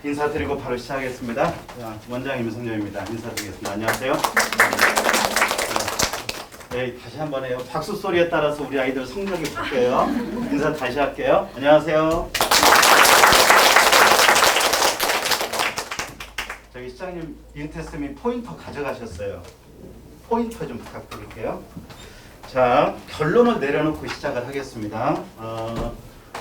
인사드리고 바로 시작하겠습니다. 원장 임성렬입니다. 인사드리겠습니다. 안녕하세요. 네, 다시 한번 해요. 박수 소리에 따라서 우리 아이들 성적이 바뀌어요. 인사 다시 할게요. 안녕하세요. 저기 시장님 인테스 및 포인터 가져가셨어요. 포인터 좀 부탁드릴게요. 자, 결론을 내려놓고 시작을 하겠습니다.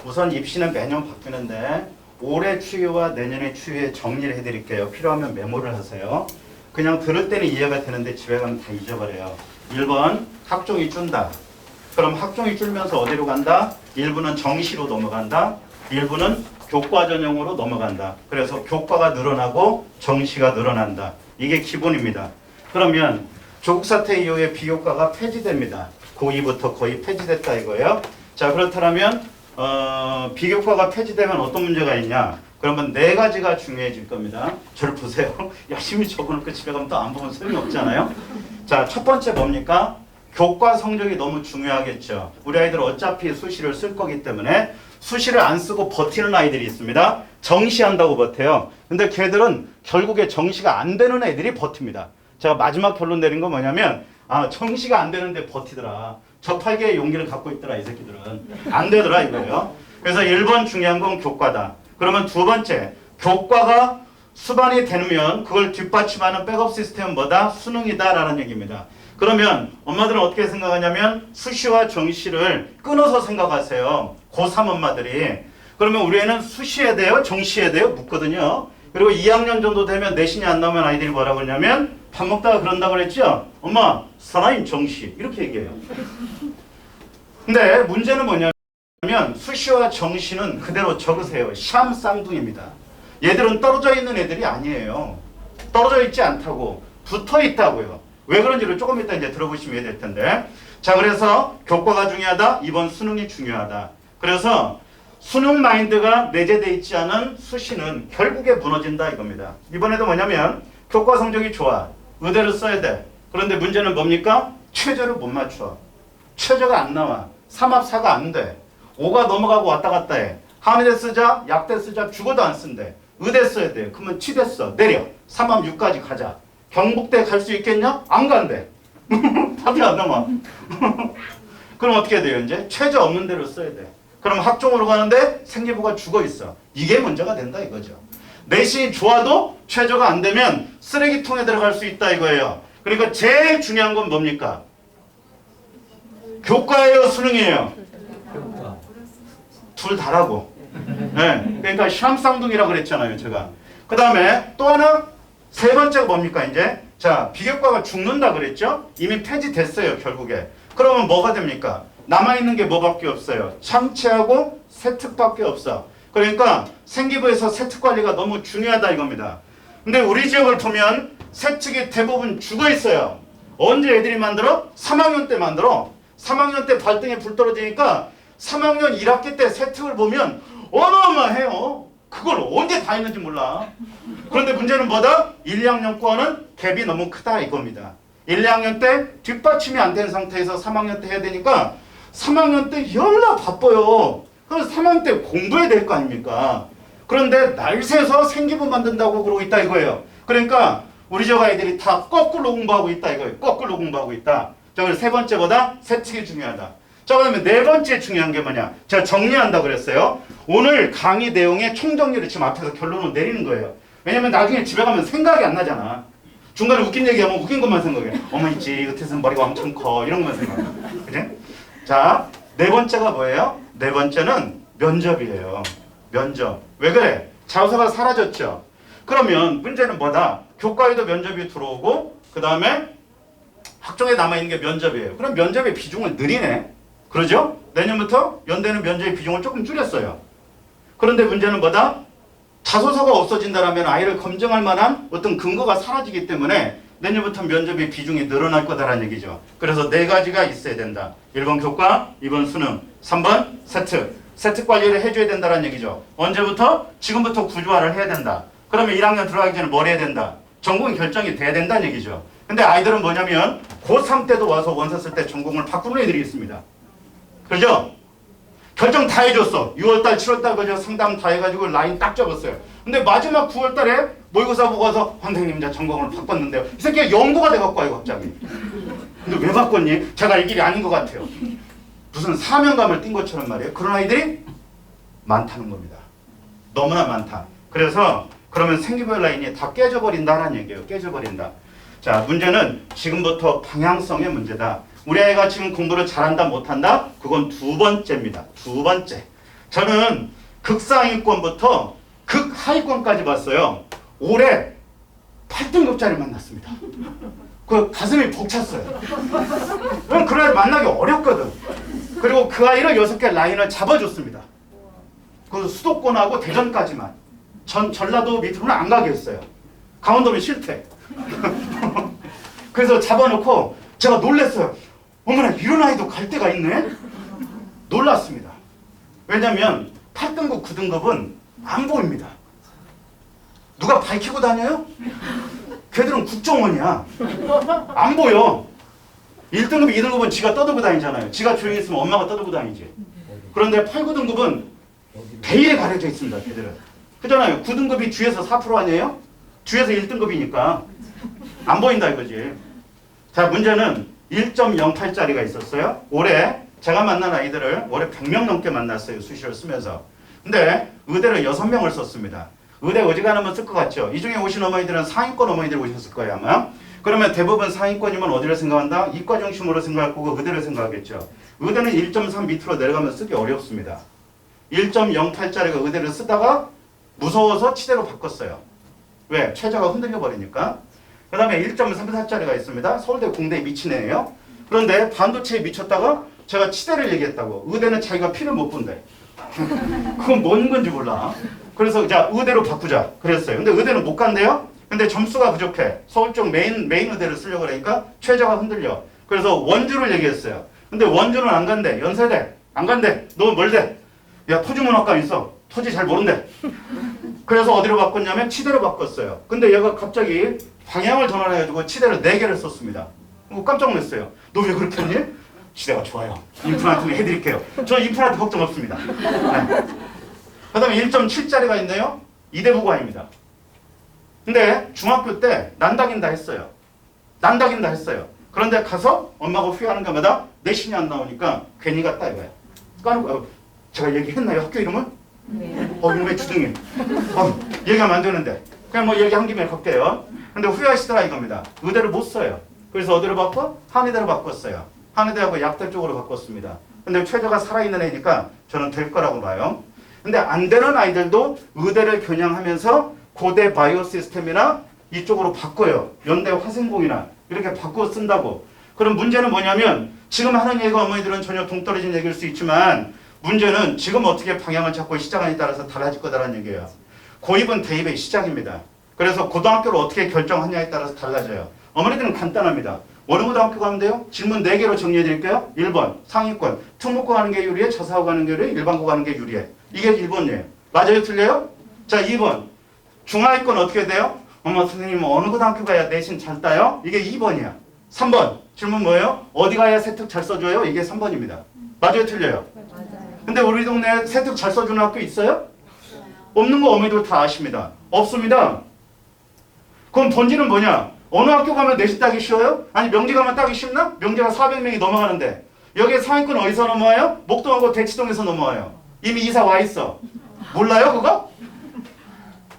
우선 입시는 매년 바뀌는데 올해 추이와 내년의 추이에 정리를 해드릴게요. 필요하면 메모를 하세요. 그냥 들을 때는 이해가 되는데 집에 가면 다 잊어버려요. 1번 학종이 준다. 그럼 학종이 줄면서 어디로 간다? 1부는 정시로 넘어간다. 1부는 교과 전형으로 넘어간다. 그래서 교과가 늘어나고 정시가 늘어난다. 이게 기본입니다. 그러면 조국 사태 이후에 비교과가 폐지됩니다. 고2부터 거의 폐지됐다 이거예요. 자, 그렇다면 비교과가 폐지되면 어떤 문제가 있냐? 그러면 네 가지가 중요해질 겁니다. 저를 보세요. 열심히 적어놓고 집에 가면 또 안 보면 소용이 없잖아요. 자, 첫 번째 뭡니까? 교과 성적이 너무 중요하겠죠. 우리 아이들 어차피 수시를 쓸 거기 때문에 수시를 안 쓰고 버티는 아이들이 있습니다. 정시한다고 버텨요. 근데 걔들은 결국에 정시가 안 되는 애들이 버팁니다. 제가 마지막 결론 내린 건 뭐냐면 정시가 안 되는데 버티더라. 저팔계의 용기를 갖고 있더라. 이 새끼들은. 안 되더라 이거예요. 그래서 1번 중요한 건 교과다. 그러면 두 번째, 교과가 수반이 되면 그걸 뒷받침하는 백업 시스템은 뭐다? 수능이다라는 얘기입니다. 그러면 엄마들은 어떻게 생각하냐면 수시와 정시를 끊어서 생각하세요. 고3 엄마들이. 그러면 우리 애는 수시에 대요? 정시에 대요? 묻거든요. 그리고 2학년 정도 되면 내신이 안 나오면 아이들이 뭐라고 하냐면 밥 먹다가 그런다고 그랬죠? 엄마, 사나임 정시. 이렇게 얘기해요. 근데 문제는 뭐냐면 수시와 정시는 그대로 적으세요. 시험 쌍둥이입니다. 얘들은 떨어져 있는 애들이 아니에요. 떨어져 있지 않다고. 붙어 있다고요. 왜 그런지를 조금 이따 이제 들어보시면 이해될 텐데. 자, 그래서 교과가 중요하다. 이번 수능이 중요하다. 그래서 수능 마인드가 내재되어 있지 않은 수시는 결국에 무너진다 이겁니다. 이번에도 뭐냐면 교과 성적이 좋아. 의대를 써야 돼. 그런데 문제는 뭡니까? 최저를 못 맞춰. 최저가 안 나와. 3합 4가 안 돼. 5가 넘어가고 왔다 갔다 해. 한의대 쓰자, 약대 쓰자, 죽어도 안 쓴대. 의대 써야 돼. 그러면 치대 써. 내려. 3합 6까지 가자. 경북대 갈 수 있겠냐? 안 간대. 답이 안 나와. 그럼 어떻게 돼요 이제? 최저 없는 대로 써야 돼. 그럼 학종으로 가는데 생기부가 죽어 있어. 이게 문제가 된다 이거죠. 내신이 좋아도 최저가 안 되면 쓰레기통에 들어갈 수 있다 이거예요. 그러니까 제일 중요한 건 뭡니까? 교과예요, 수능이에요? 교과. 둘 다라고. 네. 그러니까 시험 쌍둥이라고 그랬잖아요, 제가. 그 다음에 또 하나 세 번째가 뭡니까 이제? 자, 비교과가 죽는다 그랬죠? 이미 폐지됐어요, 결국에. 그러면 뭐가 됩니까? 남아있는 게 뭐밖에 없어요? 참치하고 세특밖에 없어. 그러니까 생기부에서 세특 관리가 너무 중요하다 이겁니다. 근데 우리 지역을 보면 세특이 대부분 죽어 있어요. 언제 애들이 만들어? 3학년 때 만들어. 3학년 때 발등에 불 떨어지니까 3학년 1학기 때 세특을 보면 어마어마해요. 그걸 언제 다 했는지 몰라. 그런데 문제는 뭐다? 1, 2학년 거는 갭이 너무 크다 이겁니다. 1, 2학년 때 뒷받침이 안 된 상태에서 3학년 때 해야 되니까 3학년 때 열나 바빠요. 그래서 3학년 때 공부해야 될 거 아닙니까? 그런데 날 새서 생기부 만든다고 그러고 있다 이거예요. 그러니까 우리 저 아이들이 다 거꾸로 공부하고 있다 이거예요. 거꾸로 공부하고 있다. 자, 그래서 세 번째보다 세특이 중요하다. 자, 그러면 네 번째 중요한 게 뭐냐? 제가 정리한다 그랬어요. 오늘 강의 내용의 총정리를 지금 앞에서 결론을 내리는 거예요. 왜냐면 나중에 집에 가면 생각이 안 나잖아. 중간에 웃긴 얘기하면 웃긴 것만 생각해. 어머 있지, 이것에서는 머리가 엄청 커. 이런 것만 생각해. 그지? 자, 네 번째가 뭐예요? 네 번째는 면접이에요. 면접. 왜 그래? 자소서가 사라졌죠. 그러면 문제는 뭐다? 교과에도 면접이 들어오고 그 다음에 학종에 남아있는 게 면접이에요. 그럼 면접의 비중을 늘리네. 그러죠? 내년부터 연대는 면접의 비중을 조금 줄였어요. 그런데 문제는 뭐다? 자소서가 없어진다면 아이를 검증할 만한 어떤 근거가 사라지기 때문에 내년부터 면접의 비중이 늘어날 거다라는 얘기죠. 그래서 네 가지가 있어야 된다. 1번 교과, 2번 수능, 3번 세특. 세특 관리를 해줘야 된다는 얘기죠. 언제부터? 지금부터 구조화를 해야 된다. 그러면 1학년 들어가기 전에 뭘 해야 된다? 전공이 결정이 돼야 된다는 얘기죠. 근데 아이들은 뭐냐면 고3 때도 와서 원서 쓸 때 전공을 바꾸는 애들이 있습니다. 그죠? 결정 다 해줬어. 6월달, 7월달 그저 상담 다 해가지고 라인 딱 잡았어요. 근데 마지막 9월달에 모의고사 보고 와서 선생님 이제 전공을 바꿨는데요. 이 새끼가 연구가 돼갖고 와요 갑자기. 근데 왜 바꿨니? 제가 이 길이 아닌 것 같아요. 무슨 사명감을 띈 것처럼 말이에요. 그런 아이들이 많다는 겁니다. 너무나 많다. 그래서 그러면 생기부여 라인이 다 깨져버린다라는 얘기예요. 깨져버린다. 자, 문제는 지금부터 방향성의 문제다. 우리 아이가 지금 공부를 잘한다 못한다? 그건 두 번째입니다. 두 번째. 저는 극상위권부터 극하위권까지 봤어요. 올해 8등급짜리 만났습니다. 그 가슴이 벅찼어요. 그런 아이 만나기 어렵거든. 그리고 그 아이를 6개 라인을 잡아줬습니다. 그 수도권하고 대전까지만. 전라도 밑으로는 안 가게 했어요. 강원도는 싫대. 그래서 잡아놓고 제가 놀랐어요. 어머나 이런 아이도 갈 데가 있네? 놀랐습니다. 왜냐면 8등급, 9등급은 안 보입니다. 누가 밝히고 다녀요? 걔들은 국정원이야. 안 보여. 1등급, 2등급은 지가 떠들고 다니잖아요. 지가 조용히 있으면 엄마가 떠들고 다니지. 그런데 8, 9등급은 대일에 가려져 있습니다. 걔들은. 그잖아요. 9등급이 뒤에서 4% 아니에요? 뒤에서 1등급이니까 안 보인다 이거지. 자, 문제는 1.08짜리가 있었어요. 올해 제가 만난 아이들을 올해 100명 넘게 만났어요. 수시를 쓰면서. 근데 의대를 6명을 썼습니다. 의대 어지간하면 쓸 것 같죠? 이 중에 오신 어머니들은 상위권 어머니들 오셨을 거예요 아마. 그러면 대부분 상위권이면 어디를 생각한다? 이과 중심으로 생각할 거고 의대를 생각하겠죠. 의대는 1.3 밑으로 내려가면 쓰기 어렵습니다. 1.08짜리가 의대를 쓰다가 무서워서 치대로 바꿨어요. 왜? 최저가 흔들려 버리니까. 그 다음에 1.34짜리가 있습니다. 서울대 공대에 미친 애예요. 그런데 반도체에 미쳤다가 제가 치대를 얘기했다고. 의대는 자기가 피를 못 본대. 그건 뭔 건지 몰라. 그래서 자 의대로 바꾸자 그랬어요. 근데 의대는 못 간대요. 근데 점수가 부족해. 서울 쪽 메인 의대를 쓰려고 그러니까 최저가 흔들려. 그래서 원주를 얘기했어요. 근데 원주는 안 간대. 연세대 안 간대. 너 멀대. 야 토지문학과 있어. 토지 잘 모른대. 그래서 어디로 바꿨냐면 치대로 바꿨어요. 근데 얘가 갑자기 방향을 전환해가지고 치대를 4개를 썼습니다. 깜짝 놀랐어요. 너 왜 그렇게 했니? 치대가 좋아요. 임플란트 해드릴게요. 저 임플란트 걱정 없습니다. 네. 그 다음에 1.7짜리가 있네요. 이대부과입니다. 근데 중학교 때 난다긴다 했어요. 난다긴다 했어요. 그런데 가서 엄마가 후회하는 것마다 내신이 안 나오니까 괜히 갔다 이거야. 까놓고 제가 얘기했나요? 학교 이름을? 네. 이놈의 주둥이. 얘기하면 안 되는데. 그냥 뭐 얘기한 김에 갈게요. 근데 후회하시더라 이겁니다. 의대를 못 써요. 그래서 어디로 바꿔? 한의대로 바꿨어요. 한의대하고 약대 쪽으로 바꿨습니다. 근데 최저가 살아있는 애니까 저는 될 거라고 봐요. 근데 안 되는 아이들도 의대를 겨냥하면서 고대 바이오 시스템이나 이쪽으로 바꿔요. 연대 화생공이나 이렇게 바꿔 쓴다고. 그럼 문제는 뭐냐면 지금 하는 얘기가 어머니들은 전혀 동떨어진 얘기일 수 있지만 문제는 지금 어떻게 방향을 잡고 시작하느냐에 따라서 달라질 거다라는 얘기예요. 고입은 대입의 시작입니다. 그래서 고등학교를 어떻게 결정하냐에 따라서 달라져요. 어머니들은 간단합니다. 어느 고등학교 가면 돼요? 질문 4개로 정리해 드릴게요. 1번 상위권. 특목고 가는 게 유리해? 자사고 가는 게 유리해? 일반고 가는 게 유리해? 이게 1번이에요. 맞아요? 틀려요? 자 2번. 중하위권 어떻게 돼요? 어머 선생님 어느 고등학교 가야 내신 잘 따요? 이게 2번이야. 3번. 질문 뭐예요? 어디 가야 세특 잘 써줘요? 이게 3번입니다. 맞아요? 틀려요? 맞아요. 근데 우리 동네에 세특 잘 써주는 학교 있어요? 없는 거 어머니들 다 아십니다. 없습니다. 그럼 본질은 뭐냐? 어느 학교 가면 내신 따기 쉬워요? 아니 명제 가면 따기 쉽나? 명제가 400명이 넘어가는데 여기에 상위권 어디서 넘어와요? 목동하고 대치동에서 넘어와요. 이미 이사 와 있어. 몰라요 그거?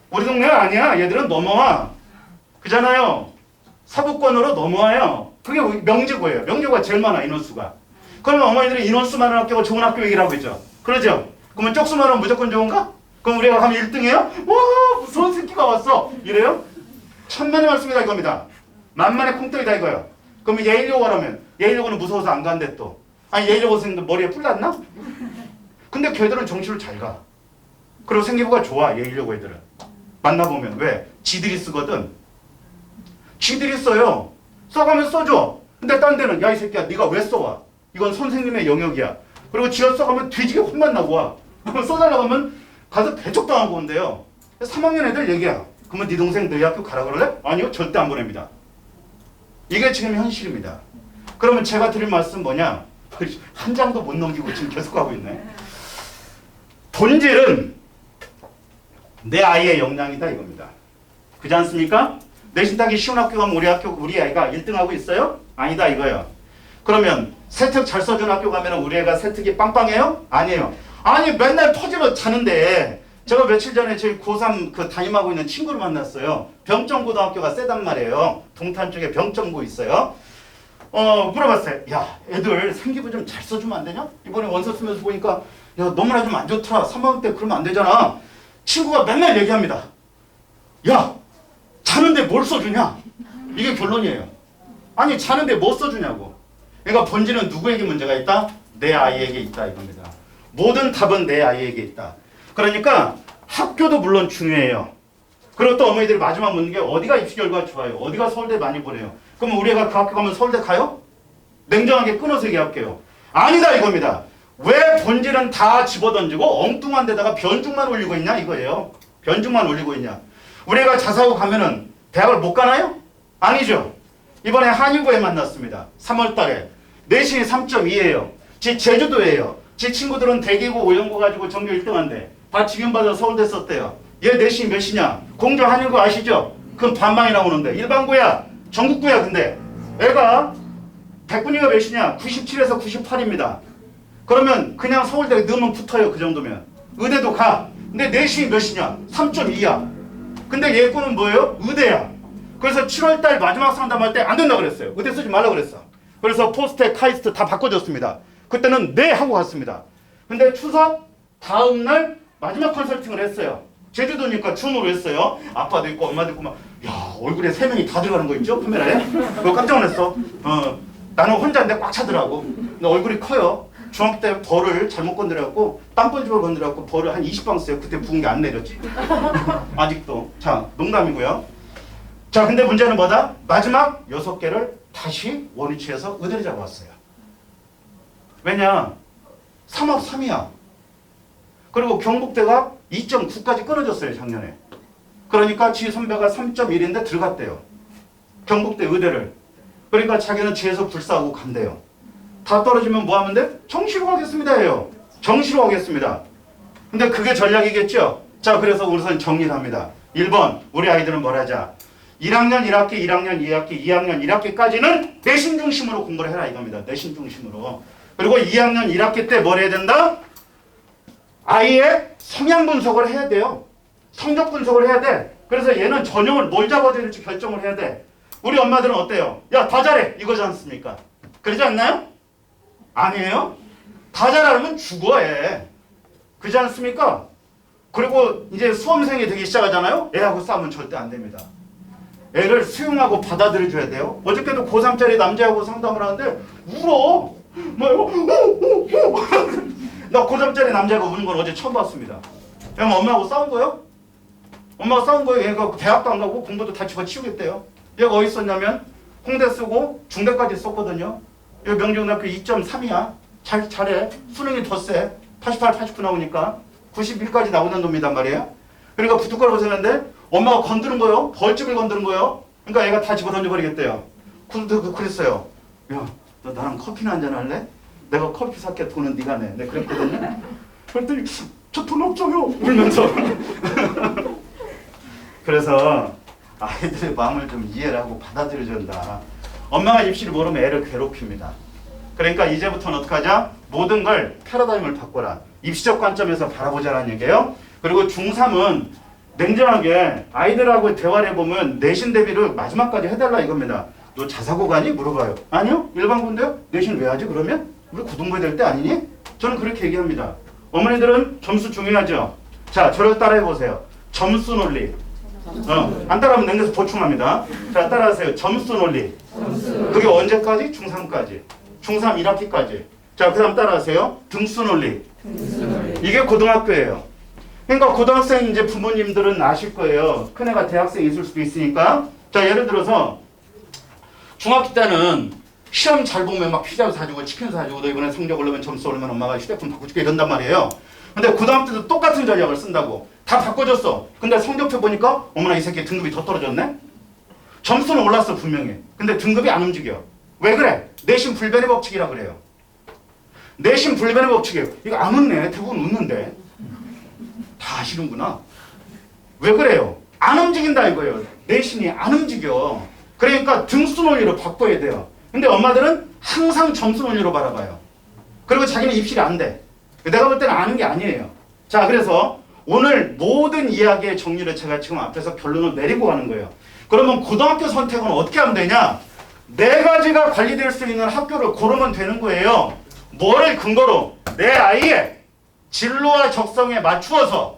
우리 동네가 아니야. 얘들은 넘어와. 그잖아요. 서부권으로 넘어와요. 그게 명제고예요. 명제고가 제일 많아 인원수가. 그러면 어머니들이 인원수 많은 학교가 좋은 학교 얘기를 하고 있죠. 그러죠? 그러면 쪽수 많으면 무조건 좋은가? 그럼 우리가 가면 1등이에요? 와 무서운 새끼가 왔어. 이래요? 천만의 말씀이다 이겁니다. 만만의 콩떡이다 이거예요. 그러면 예일여고 가라면 예일여고는 무서워서 안 간대 또. 아니 예일여고생들 머리에 뿔 났나? 근데 걔들은 정시를 잘 가. 그리고 생기부가 좋아 예일여고 애들은. 만나보면 왜? 지들이 쓰거든. 지들이 써요. 써가면 써줘. 근데 딴 데는 야 이 새끼야 네가 왜 써와? 이건 선생님의 영역이야. 그리고 지가 써가면 뒤지게 혼만 나고 와. 써달라고 하면 가서 배척당하고 온대요. 3학년 애들 얘기야. 그러면 네 동생 너희 학교 가라 그럴래? 아니요 절대 안 보냅니다. 이게 지금 현실입니다. 그러면 제가 드릴 말씀 뭐냐? 한 장도 못 넘기고 지금 계속 하고 있네. 본질은 내 아이의 역량이다 이겁니다. 그렇지 않습니까? 내신 따기 쉬운 학교 가면 우리 아이가 1등하고 있어요? 아니다 이거예요. 그러면 세특 잘 써준 학교 가면 우리 애가 세특이 빵빵해요? 아니에요. 아니 맨날 퍼즐로 자는데 제가 며칠 전에 저희 고3 그 담임하고 있는 친구를 만났어요. 병정고등학교가 세단 말이에요. 동탄 쪽에 병정고 있어요. 물어봤어요. 야 애들 생기부 좀 잘 써주면 안 되냐? 이번에 원서 쓰면서 보니까 야 너무나 좀 안 좋더라. 3학년 때 그러면 안 되잖아. 친구가 맨날 얘기합니다. 야 자는데 뭘 써주냐? 이게 결론이에요. 아니 자는데 뭐 써주냐고. 그러니까 본질은 누구에게 문제가 있다? 내 아이에게 있다 이겁니다. 모든 답은 내 아이에게 있다. 그러니까 학교도 물론 중요해요. 그리고 또 어머니들이 마지막 묻는 게 어디가 입시 결과가 좋아요? 어디가 서울대 많이 보내요? 그러면 우리 애가 그 학교 가면 서울대 가요? 냉정하게 끊어서 얘기할게요. 아니다 이겁니다. 왜 본질은 다 집어던지고 엉뚱한 데다가 변죽만 올리고 있냐 이거예요. 변죽만 올리고 있냐. 우리 애가 자사고 가면은 대학을 못 가나요? 아니죠. 이번에 한일고에 만났습니다. 3월 달에. 내신이 3.2예요. 지 제주도예요. 지 친구들은 대기고 오연고 가지고 전교 1등한데 다 직윤받아 서울대 썼대요. 얘 내신 몇이냐? 공조 한일고 아시죠? 그럼 반반이 나오는데 일반고야 전국고야. 근데 애가 백분위가 몇이냐? 97에서 98입니다. 그러면 그냥 서울대 넣으면 붙어요. 그 정도면. 의대도 가. 근데 내신이 몇이냐? 3.2야. 근데 얘 꿈은 뭐예요? 의대야. 그래서 7월달 마지막 상담할 때 안 된다 그랬어요. 의대 쓰지 말라 그랬어. 그래서 포스텍, 카이스트 다 바꿔줬습니다. 그때는 네 하고 갔습니다. 근데 추석 다음날 마지막 컨설팅을 했어요. 제주도니까 줌으로 했어요. 아빠도 있고 엄마도 있고 막 야 얼굴에 3명이 다 들어가는 거 있죠? 카메라에? 그거 깜짝 놀랐어. 나는 혼자인데 꽉 차더라고. 근데 얼굴이 커요. 중학교 때 벌을 잘못 건드려갖고 땀벌집을 건드려갖고 벌을 한 20방 써요. 그때 부은 게 안 내렸지. 아직도. 자 농담이고요. 자 근데 문제는 뭐다? 마지막 6개를 다시 원위치해서 의대를 잡아왔어요. 왜냐? 3합 3이야. 그리고 경북대가 2.9까지 끊어졌어요 작년에. 그러니까 지 선배가 3.1인데 들어갔대요. 경북대 의대를. 그러니까 자기는 지에서 불사하고 간대요. 다 떨어지면 뭐 하면 돼? 정시로 하겠습니다 해요. 정시로 하겠습니다. 근데 그게 전략이겠죠? 자 그래서 우선 정리를 합니다. 1번 우리 아이들은 뭘 하자? 1학년 1학기, 1학년 2학기, 2학년 1학기까지는 내신 중심으로 공부를 해라 이겁니다. 내신 중심으로. 그리고 2학년 1학기 때 뭘 해야 된다? 아이의 성향 분석을 해야 돼요. 성적 분석을 해야 돼. 그래서 얘는 전형을 뭘 잡아야 될지 결정을 해야 돼. 우리 엄마들은 어때요? 야 다 잘해 이거지 않습니까? 그러지 않나요? 아니에요? 다 잘하면 죽어 애. 그러지 않습니까? 그리고 이제 수험생이 되기 시작하잖아요. 애하고 싸우면 절대 안 됩니다. 애를 수용하고 받아들여줘야 돼요. 어저께도 고3짜리 남자하고 상담을 하는데 울어. 나 고3짜리 남자가 우는 건 어제 처음 봤습니다. 얘가 엄마하고 싸운 거예요? 엄마가 싸운 거예요. 얘가 대학도 안 가고 공부도 다 집어치우겠대요. 얘가 어디 있었냐면 홍대 쓰고 중대까지 썼거든요. 여기 명지고등학교 2.3이야. 잘해. 수능이 더 세. 88, 89 나오니까 91까지 나오는 놈이단 말이에요. 그러니까 부뚜까지 쓰는데 엄마가 건드는 거예요. 벌집을 건드는 거예요. 그러니까 얘가 다 집어 던져버리겠대요. 그랬어요. 야, 너 나랑 커피나 한잔 할래? 내가 커피 살게 돈은 네가 내. 내가 그랬거든요. 그랬더니 저 돈 없어요. 울면서. 그래서 아이들의 마음을 좀 이해를 하고 받아들여준다. 엄마가 입시를 모르면 애를 괴롭힙니다. 그러니까 이제부터는 어떻게 하자? 모든 걸 패러다임을 바꿔라. 입시적 관점에서 바라보자라는 얘기예요. 그리고 중3은 냉정하게 아이들하고 대화를 해보면 내신 대비를 마지막까지 해달라 이겁니다. 너 자사고 가니? 물어봐요. 아니요. 일반고인데요? 내신 왜 하지 그러면? 우리 고등부에 될 때 아니니? 저는 그렇게 얘기합니다. 어머니들은 점수 중요하죠? 자, 저를 따라해보세요. 점수 논리. 안 따라하면 냉겨서 보충합니다. 자, 따라하세요. 점수 논리. 그게 언제까지? 중3까지. 중3 1학기까지. 자, 그 다음 따라하세요. 등수 논리. 이게 고등학교예요. 그러니까 고등학생 이제 부모님들은 아실 거예요. 큰애가 대학생이 있을 수도 있으니까. 자, 예를 들어서 중학기 때는 시험 잘 보면 막 피자 사주고 치킨 사주고 너 이번에 성적 올리면 점수 오르면 엄마가 휴대폰 바꿔줄게 이런단 말이에요. 근데 고등학교 때도 똑같은 전략을 쓴다고. 다 바꿔줬어. 근데 성적표 보니까 어머나 이 새끼 등급이 더 떨어졌네? 점수는 올랐어 분명히. 근데 등급이 안 움직여. 왜 그래? 내신 불변의 법칙이라 그래요. 내신 불변의 법칙이에요. 이거 안 웃네. 대부분 웃는데. 다 아시는구나. 왜 그래요? 안 움직인다 이거예요. 내신이 안 움직여. 그러니까 등수 논리로 바꿔야 돼요. 근데 엄마들은 항상 점수 논리로 바라봐요. 그리고 자기는 입실이 안 돼. 내가 볼 때는 아는 게 아니에요. 자, 그래서 오늘 모든 이야기의 정리를 제가 지금 앞에서 결론을 내리고 가는 거예요. 그러면 고등학교 선택은 어떻게 하면 되냐? 네 가지가 관리될 수 있는 학교를 고르면 되는 거예요. 뭐를 근거로? 내 아이의 진로와 적성에 맞추어서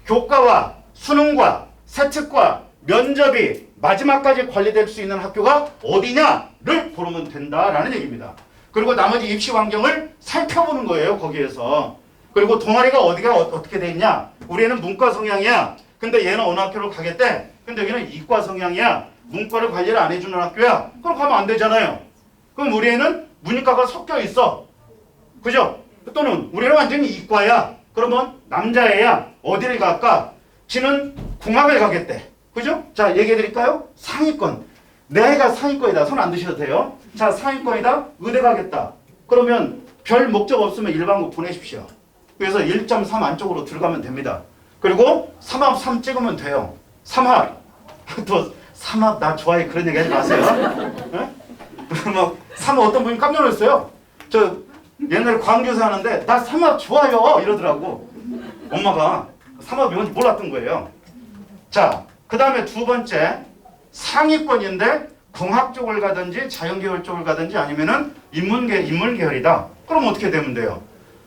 교과와 수능과 세특과 면접이 마지막까지 관리될 수 있는 학교가 어디냐를 고르면 된다라는 얘기입니다. 그리고 나머지 입시 환경을 살펴보는 거예요. 거기에서. 그리고 동아리가 어디가 어떻게 돼 있냐? 우리 애는 문과 성향이야. 근데 얘는 어느 학교를 가겠대? 근데 여기는 이과 성향이야. 문과를 관리를 안 해주는 학교야. 그럼 가면 안 되잖아요. 그럼 우리 애는 문이과가 섞여 있어. 그죠? 또는 우리 애는 완전히 이과야. 그러면 남자애야. 어디를 갈까? 지는 공학을 가겠대. 그죠? 자, 얘기해 드릴까요? 상위권. 내 아이가 상위권이다. 손 안 드셔도 돼요. 자, 상위권이다. 의대 가겠다. 그러면 별 목적 없으면 일반고 보내십시오. 그래서 1.3 안쪽으로 들어가면 됩니다. 그리고 3합 3 찍으면 돼요. 3합. 또 3합 나 좋아해. 그런 얘기 하지 마세요. 네? 막 3합 어떤 분이 깜짝 놀랐어요. 저 옛날에 광교사 하는데 나 3합 좋아요. 이러더라고. 엄마가 3합이 뭔지 몰랐던 거예요. 자, 그 다음에 두 번째. 상위권인데 공학 쪽을 가든지 자연계열 쪽을 가든지 아니면은 인문계열이다. 그럼 어떻게 되면 돼요?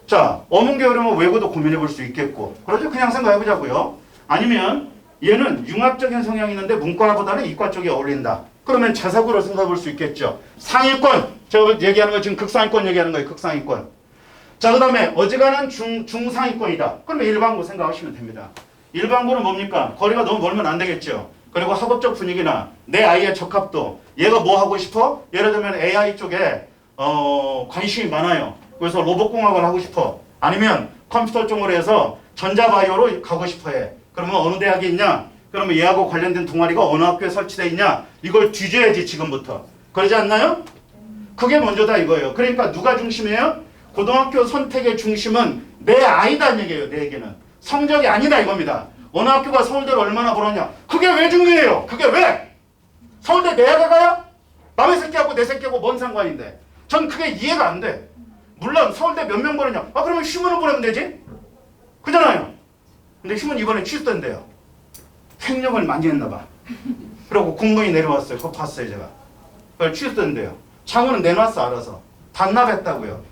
자, 어문계열이면 외고도 고민해 볼 수 있겠고. 그러죠? 그냥 생각해 보자고요. 아니면 얘는 융합적인 성향이 있는데 문과보다는 이과 쪽이 어울린다. 그러면 자사고로 생각해 볼 수 있겠죠. 상위권. 제가 얘기하는 거 지금 극상위권 얘기하는 거예요. 극상위권. 자, 그 다음에 어지간한 중상위권이다. 그러면 일반고 생각하시면 됩니다. 일반고는 뭡니까? 거리가 너무 멀면 안 되겠죠. 그리고 학업적 분위기나 내 아이의 적합도, 얘가 뭐 하고 싶어? 예를 들면 AI 쪽에 관심이 많아요. 그래서 로봇공학을 하고 싶어. 아니면 컴퓨터 쪽으로 해서 전자바이오로 가고 싶어 해. 그러면 어느 대학에 있냐? 그러면 얘하고 관련된 동아리가 어느 학교에 설치되어 있냐? 이걸 뒤져야지 지금부터. 그러지 않나요? 그게 먼저다 이거예요. 그러니까 누가 중심이에요? 고등학교 선택의 중심은 내 아이다는 얘기예요. 내에게는. 성적이 아니다 이겁니다. 어느 학교가 서울대를 얼마나 벌었냐? 그게 왜 중요해요? 그게 왜? 서울대 내 애가 가요? 남의 새끼하고 내 새끼하고 뭔 상관인데? 전 그게 이해가 안 돼. 물론 서울대 몇 명 벌었냐? 아 그러면 휴문을 보내면 되지? 그잖아요. 근데 휴문 이번에 취소된대요. 횡령을 많이 했나 봐. 그리고 공문이 내려왔어요. 그거 봤어요 제가. 그걸 취소된대요. 창원은 내놨어 알아서. 반납했다고요.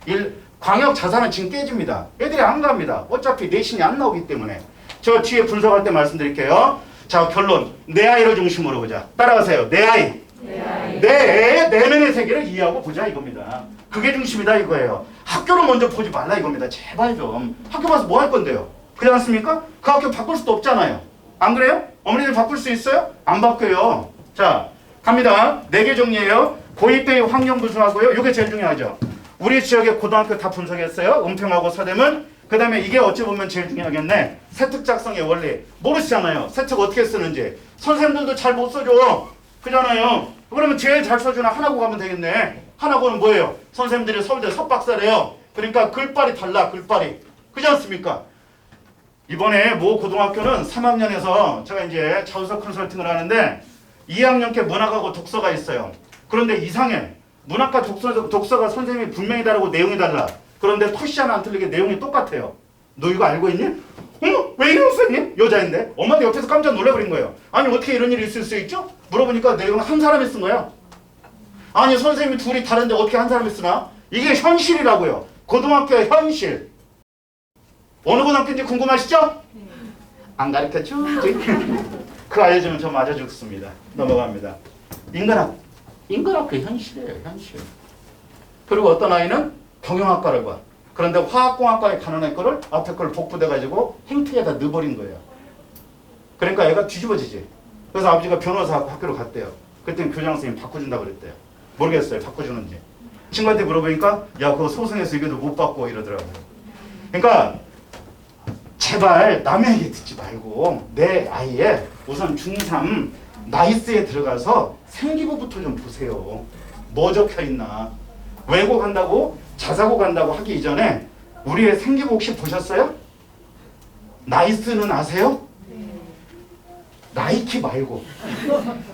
광역 자산은 지금 깨집니다. 애들이 안 갑니다. 어차피 내신이 안 나오기 때문에. 저 뒤에 분석할 때 말씀드릴게요. 자, 결론. 내 아이를 중심으로 보자. 따라가세요. 내 아이. 내 애의 내면의 세계를 이해하고 보자 이겁니다. 그게 중심이다 이거예요. 학교를 먼저 보지 말라 이겁니다. 제발 좀. 학교 가서 뭐 할 건데요? 그렇지 않습니까? 그 학교 바꿀 수도 없잖아요. 안 그래요? 어머니들 바꿀 수 있어요? 안 바뀌어요. 자, 갑니다. 4개 정리예요. 고2 때의 환경 구조하고요. 이게 제일 중요하죠. 우리 지역의 고등학교 다 분석했어요. 은평하고 서대문. 그 다음에 이게 어찌 보면 제일 중요하겠네. 세특 작성의 원리. 모르시잖아요. 세특 어떻게 쓰는지. 선생님들도 잘 못 써줘. 그잖아요. 그러면 제일 잘 써주는 하나고 가면 되겠네. 하나고는 뭐예요? 선생님들이 서울대 석박사래요. 그러니까 글빨이 달라. 글빨이. 그렇지 않습니까? 이번에 모 고등학교는 3학년에서 제가 이제 자우서 컨설팅을 하는데 2학년께 문학하고 독서가 있어요. 그런데 이상해. 문학과 독서가 선생님이 분명히 다르고 내용이 달라. 그런데 토시 하나 안 틀리게 내용이 똑같아요. 너 이거 알고 있니? 어머 왜 이런 선생님? 여자인데 엄마도 옆에서 깜짝 놀라버린 거예요. 아니 어떻게 이런 일이 있을 수 있죠? 물어보니까 내용은 한 사람이 쓴 거야. 아니 선생님이 둘이 다른데 어떻게 한 사람이 쓰나? 이게 현실이라고요. 고등학교의 현실. 어느 고등학교인지 궁금하시죠? 안 가르쳐줘. 그거 알려주면 저 맞아 죽습니다. 넘어갑니다. 인간학교 현실이에요. 현실. 그리고 어떤 아이는 경영학과를 봐. 그런데 화학공학과에 가는 애 거를 앞에 걸 복부돼가지고 행태에다 넣어버린 거예요. 그러니까 애가 뒤집어지지. 그래서 아버지가 변호사 학교로 갔대요. 그때는 교장 선생님 바꿔준다고 그랬대요. 모르겠어요. 바꿔주는지. 친구한테 물어보니까 야 그거 소송해서 이게도 못 받고 이러더라고요. 그러니까 제발 남의 얘기 듣지 말고 내 아이의 우선 중3 나이스에 들어가서 생기부부터 좀 보세요. 뭐 적혀있나. 외고 간다고 자사고 간다고 하기 이전에 우리의 생기부 혹시 보셨어요? 나이스는 아세요? 나이키 말고.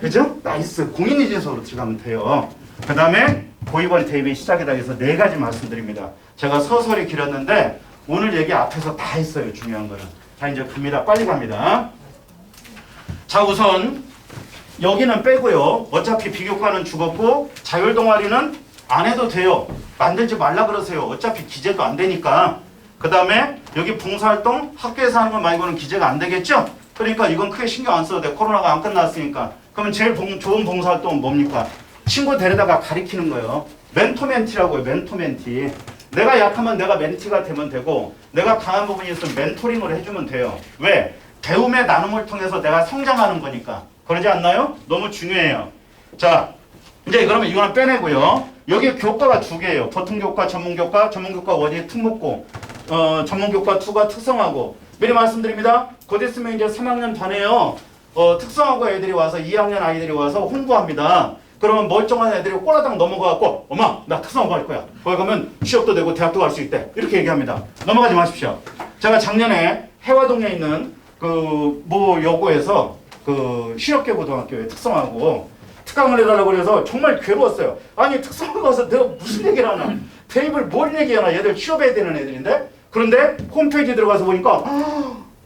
그죠? 나이스. 공인인증서로 들어가면 돼요. 그 다음에 고위번 대입의 시작이다 해서 4가지 말씀드립니다. 제가 서서히 길었는데 오늘 얘기 앞에서 다 했어요. 중요한 거는. 자, 이제 갑니다. 빨리 갑니다. 자, 우선 여기는 빼고요. 어차피 비교과는 죽었고 자율동아리는 안 해도 돼요. 만들지 말라 그러세요. 어차피 기재도 안 되니까. 그 다음에 여기 봉사활동 학교에서 하는 거 말고는 기재가 안 되겠죠? 그러니까 이건 크게 신경 안 써도 돼. 코로나가 안 끝났으니까. 그러면 제일 좋은 봉사활동은 뭡니까? 친구 데려다가 가리키는 거예요. 멘토멘티라고요. 멘토멘티. 내가 약하면 내가 멘티가 되면 되고 내가 강한 부분이 있으면 멘토링을 해주면 돼요. 왜? 배움의 나눔을 통해서 내가 성장하는 거니까. 그러지 않나요? 너무 중요해요. 자, 이제 그러면 이거는 빼내고요. 여기 교과가 2개예요. 보통교과, 전문교과, 전문교과 원이 특목고, 전문교과 2가 특성화고. 미리 말씀드립니다. 곧 있으면 이제 3학년 반에요. 특성화고 애들이 와서 2학년 아이들이 와서 홍보합니다. 그러면 멀쩡한 애들이 꼬라당 넘어가갖고 엄마 나 특성화고 할 거야. 거기 가면 취업도 되고 대학도 갈 수 있대. 이렇게 얘기합니다. 넘어가지 마십시오. 제가 작년에 해화동에 있는 그 모 여고에서 그 신협계고등학교에 특성화고 특강을 해달라고 그래서 정말 괴로웠어요. 아니 특성화 가서 내가 무슨 얘기를 하나. 대입을 뭘 얘기하나. 얘들 취업해야 되는 애들인데. 그런데 홈페이지 들어가서 보니까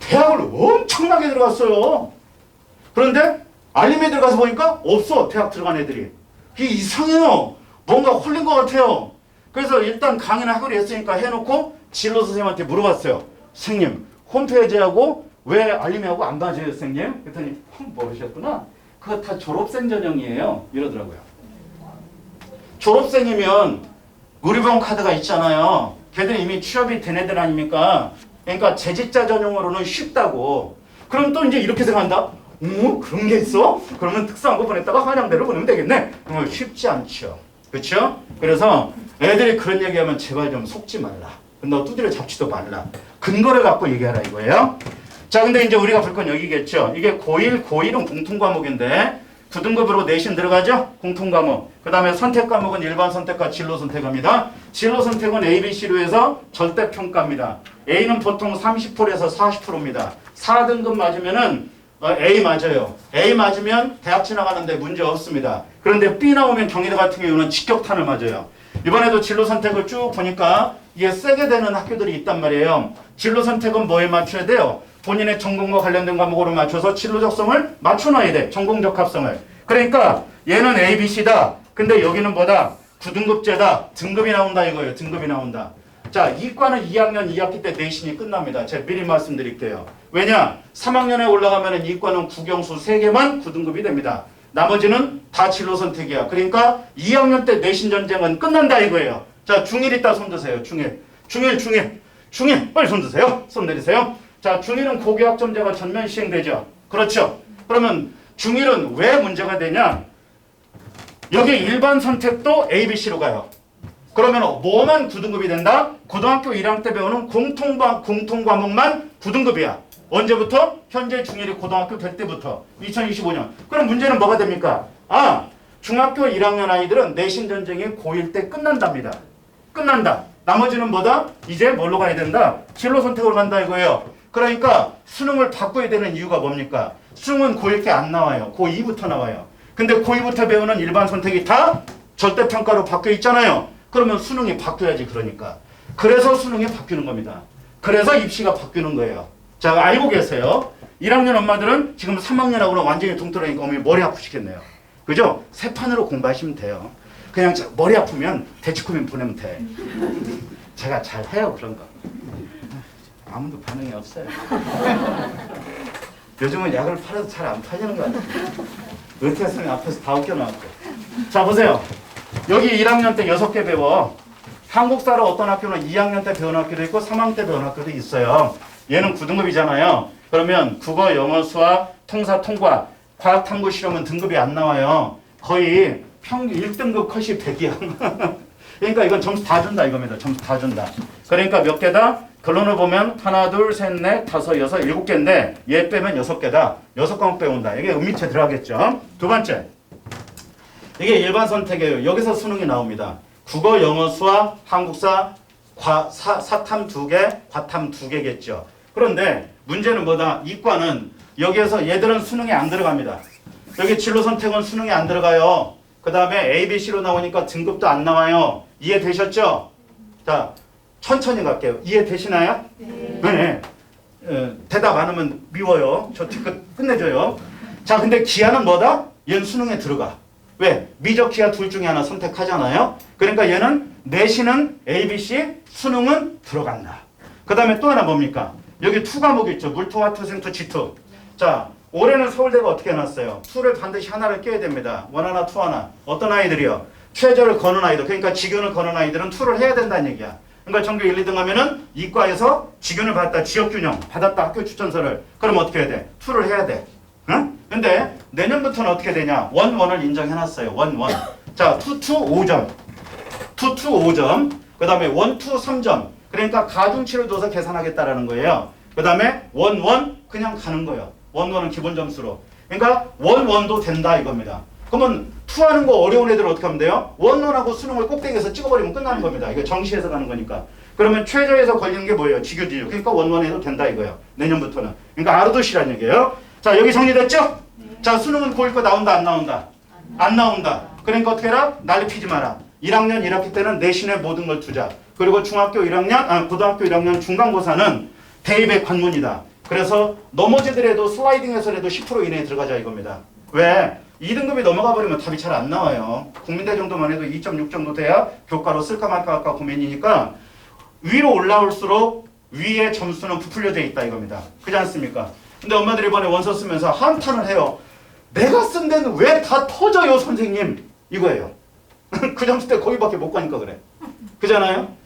대학을 엄청나게 들어갔어요. 그런데 알림에 들어가서 보니까 없어. 대학 들어간 애들이. 이게 이상해요. 뭔가 홀린 것 같아요. 그래서 일단 강의는 하기로 했으니까 해놓고 진로 선생님한테 물어봤어요. 선생님 홈페이지하고 왜 알림하고 안 맞아요 선생님? 그랬더니 모르셨구나. 그거 다 졸업생 전형이에요. 이러더라고요. 졸업생이면 의료병 카드가 있잖아요. 걔들은 이미 취업이 된 애들 아닙니까? 그러니까 재직자 전용으로는 쉽다고. 그럼 또 이제 이렇게 생각한다. 그런 게 있어? 그러면 특성화고 보냈다가 한양대로 보내면 되겠네. 그러면 쉽지 않죠. 그렇죠? 그래서 애들이 그런 얘기하면 제발 좀 속지 말라. 너 두드려 잡지도 말라. 근거를 갖고 얘기하라 이거예요. 자, 근데 이제 우리가 볼 건 여기겠죠. 이게 고1, 고1은 공통과목인데 9등급으로 내신 들어가죠? 공통과목. 그 다음에 선택과목은 일반 선택과 진로 선택합니다. 진로 선택은 A, B, C로 해서 절대평가입니다. A는 보통 30%에서 40%입니다. 4등급 맞으면은 A 맞아요. A 맞으면 대학 지나가는데 문제 없습니다. 그런데 B 나오면 경희대 같은 경우는 직격탄을 맞아요. 이번에도 진로 선택을 쭉 보니까 이게 세게 되는 학교들이 있단 말이에요. 진로 선택은 뭐에 맞춰야 돼요? 본인의 전공과 관련된 과목으로 맞춰서 진로 적성을 맞춰놔야 돼. 전공 적합성을. 그러니까 얘는 A, B, C다. 근데 여기는 뭐다? 9등급제다. 등급이 나온다 이거예요. 등급이 나온다. 자, 이과는 2학년 2학기 때 내신이 끝납니다. 제가 미리 말씀드릴게요. 왜냐? 3학년에 올라가면 이과는 국영수 3개만 9등급이 됩니다. 나머지는 다 진로 선택이야. 그러니까 2학년 때 내신 전쟁은 끝난다 이거예요. 자, 중1 있다 손 드세요. 중1 빨리 손 드세요. 손 내리세요. 자, 중1은 고교학점제가 전면 시행되죠. 그렇죠. 그러면 중1은 왜 문제가 되냐? 여기 일반 선택도 A, B, C로 가요. 그러면 뭐만 9등급이 된다? 고등학교 1학년 때 배우는 공통과목만 9등급이야. 언제부터? 현재 중1이 고등학교 될 때부터. 2025년. 그럼 문제는 뭐가 됩니까? 중학교 1학년 아이들은 내신 전쟁이 고1 때 끝난답니다. 끝난다. 나머지는 뭐다? 이제 뭘로 가야 된다? 진로 선택으로 간다 이거예요. 그러니까 수능을 바꿔야 되는 이유가 뭡니까? 수능은 고1 때 안 나와요. 고2부터 나와요. 근데 고2부터 배우는 일반 선택이 다 절대평가로 바뀌어 있잖아요. 그러면 수능이 바뀌어야지 그러니까. 그래서 수능이 바뀌는 겁니다. 그래서 입시가 바뀌는 거예요. 자, 알고 계세요. 1학년 엄마들은 지금 3학년하고는 완전히 동떨어지니까 어머니 머리 아프시겠네요. 그죠? 새 판으로 공부하시면 돼요. 그냥 머리 아프면 대치쿠민 보내면 돼. 제가 잘 해요 그런 거. 아무도 반응이 없어요. 요즘은 약을 팔아도 잘 안 팔리는 거 같아요. 의태성이 앞에서 다 웃겨나왔고. 자, 보세요. 여기 1학년 때 6개 배워. 한국사를 어떤 학교는 2학년 때 배우는 학교도 있고 3학년 때 배우는 학교도 있어요. 얘는 9등급이잖아요. 그러면 국어, 영어, 수학, 통사, 통과, 과학 탐구 실험은 등급이 안 나와요. 거의 평균 1등급 컷이 100이야. 그러니까 이건 점수 다 준다 이겁니다. 점수 다 준다. 그러니까 몇 개다? 결론을 보면 하나, 둘, 셋, 넷, 다섯, 여섯, 7개인데 얘 빼면 6개다. 6과목 배운다. 이게 밑에 들어가겠죠. 두 번째. 이게 일반 선택이에요. 여기서 수능이 나옵니다. 국어, 영어, 수학, 한국사, 사탐 2개, 과탐 2개겠죠. 그런데 문제는 뭐다? 이과는 여기에서 얘들은 수능에 안 들어갑니다. 여기 진로 선택은 수능에 안 들어가요. 그 다음에 A, B, C로 나오니까 등급도 안 나와요. 이해되셨죠? 자, 천천히 갈게요. 이해되시나요? 네. 대답 안 하면 미워요. 저 뒤끝 끝내줘요. 자, 근데 기하는 뭐다? 얘는 수능에 들어가. 왜? 미적 기하 둘 중에 하나 선택하잖아요. 그러니까 얘는 내신은 A, B, C, 수능은 들어간다. 그 다음에 또 하나 뭡니까? 여기 투 과목이 있죠. 물투, 화투, 생투, 지투. 자, 올해는 서울대가 어떻게 해놨어요? 투를 반드시 하나를 껴야 됩니다. 원 하나, 투 하나. 어떤 아이들이요? 최저를 거는 아이들. 그러니까 직윤을 거는 아이들은 투를 해야 된다는 얘기야. 그러니까 전교 1, 2등 하면은 이과에서 직윤을 받았다. 지역균형 받았다. 학교 추천서를. 그럼 어떻게 해야 돼? 투를 해야 돼. 응? 근데 내년부터는 어떻게 되냐? 원을 인정해놨어요. 원. 자, 투 5점. 투 5점. 그 다음에 원투 3점. 그러니까 가중치를 둬서 계산하겠다라는 거예요. 그 다음에 원 그냥 가는 거예요. 원은 기본 점수로. 그러니까 원도 된다 이겁니다. 그러면 투하는 거 어려운 애들은 어떻게 하면 돼요? 원하고 수능을 꼭대기에서 찍어버리면 끝나는 겁니다. 이거 정시에서 가는 거니까. 그러면 최저에서 걸리는 게 뭐예요? 직유지유. 그러니까 원해도 된다 이거예요. 내년부터는. 그러니까 알아두시라는 얘기예요. 자, 여기 정리됐죠? 자, 수능은 고일 거 나온다 안 나온다? 안 나온다. 그러니까 어떻게 해라? 난리 피지 마라. 1학년 1학기 때는 내신에 모든 걸 두자. 그리고 고등학교 1학년 중간고사는 대입의 관문이다. 그래서 넘어지더라도 슬라이딩해서라도 10% 이내에 들어가자 이겁니다. 왜? 2등급이 넘어가 버리면 답이 잘 안 나와요. 국민대 정도만 해도 2.6 정도 돼야 교과로 쓸까 말까 할까 고민이니까 위로 올라올수록 위에 점수는 부풀려져 있다 이겁니다. 그렇지 않습니까? 근데 엄마들이 이번에 원서 쓰면서 한탄을 해요. 내가 쓴 데는 왜 다 터져요 선생님? 이거예요. 그 점수 때 거기밖에 못 가니까 그래. 그잖아요?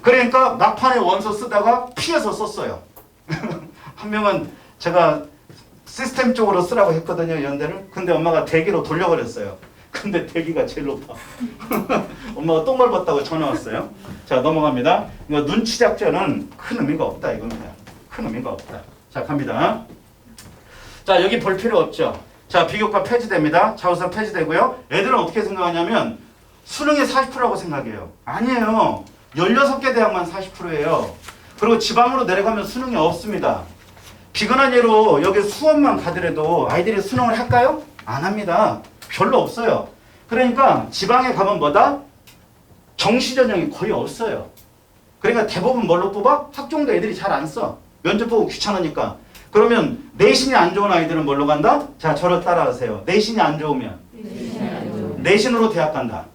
그러니까 막판에 원서 쓰다가 피해서 썼어요. 한 명은 제가 시스템 쪽으로 쓰라고 했거든요, 연대를. 근데 엄마가 대기로 돌려버렸어요. 근데 대기가 제일 높아. 엄마가 똥 밟았다고 전화 왔어요. 자, 넘어갑니다. 이거 눈치 작전은 큰 의미가 없다 이겁니다. 큰 의미가 없다. 자, 갑니다. 자, 여기 볼 필요 없죠. 자, 비교과 폐지됩니다. 자우선 폐지되고요. 애들은 어떻게 생각하냐면 수능이 40%라고 생각해요. 아니에요. 16개 대학만 40%예요. 그리고 지방으로 내려가면 수능이 없습니다. 비근한 예로 여기 수원만 가더라도 아이들이 수능을 할까요? 안 합니다. 별로 없어요. 그러니까 지방에 가면 뭐다? 정시 전형이 거의 없어요. 그러니까 대부분 뭘로 뽑아? 학종도 애들이 잘 안 써. 면접 보고 귀찮으니까. 그러면 내신이 안 좋은 아이들은 뭘로 간다? 자, 저를 따라하세요. 내신이 안 좋으면 내신으로 대학 간다.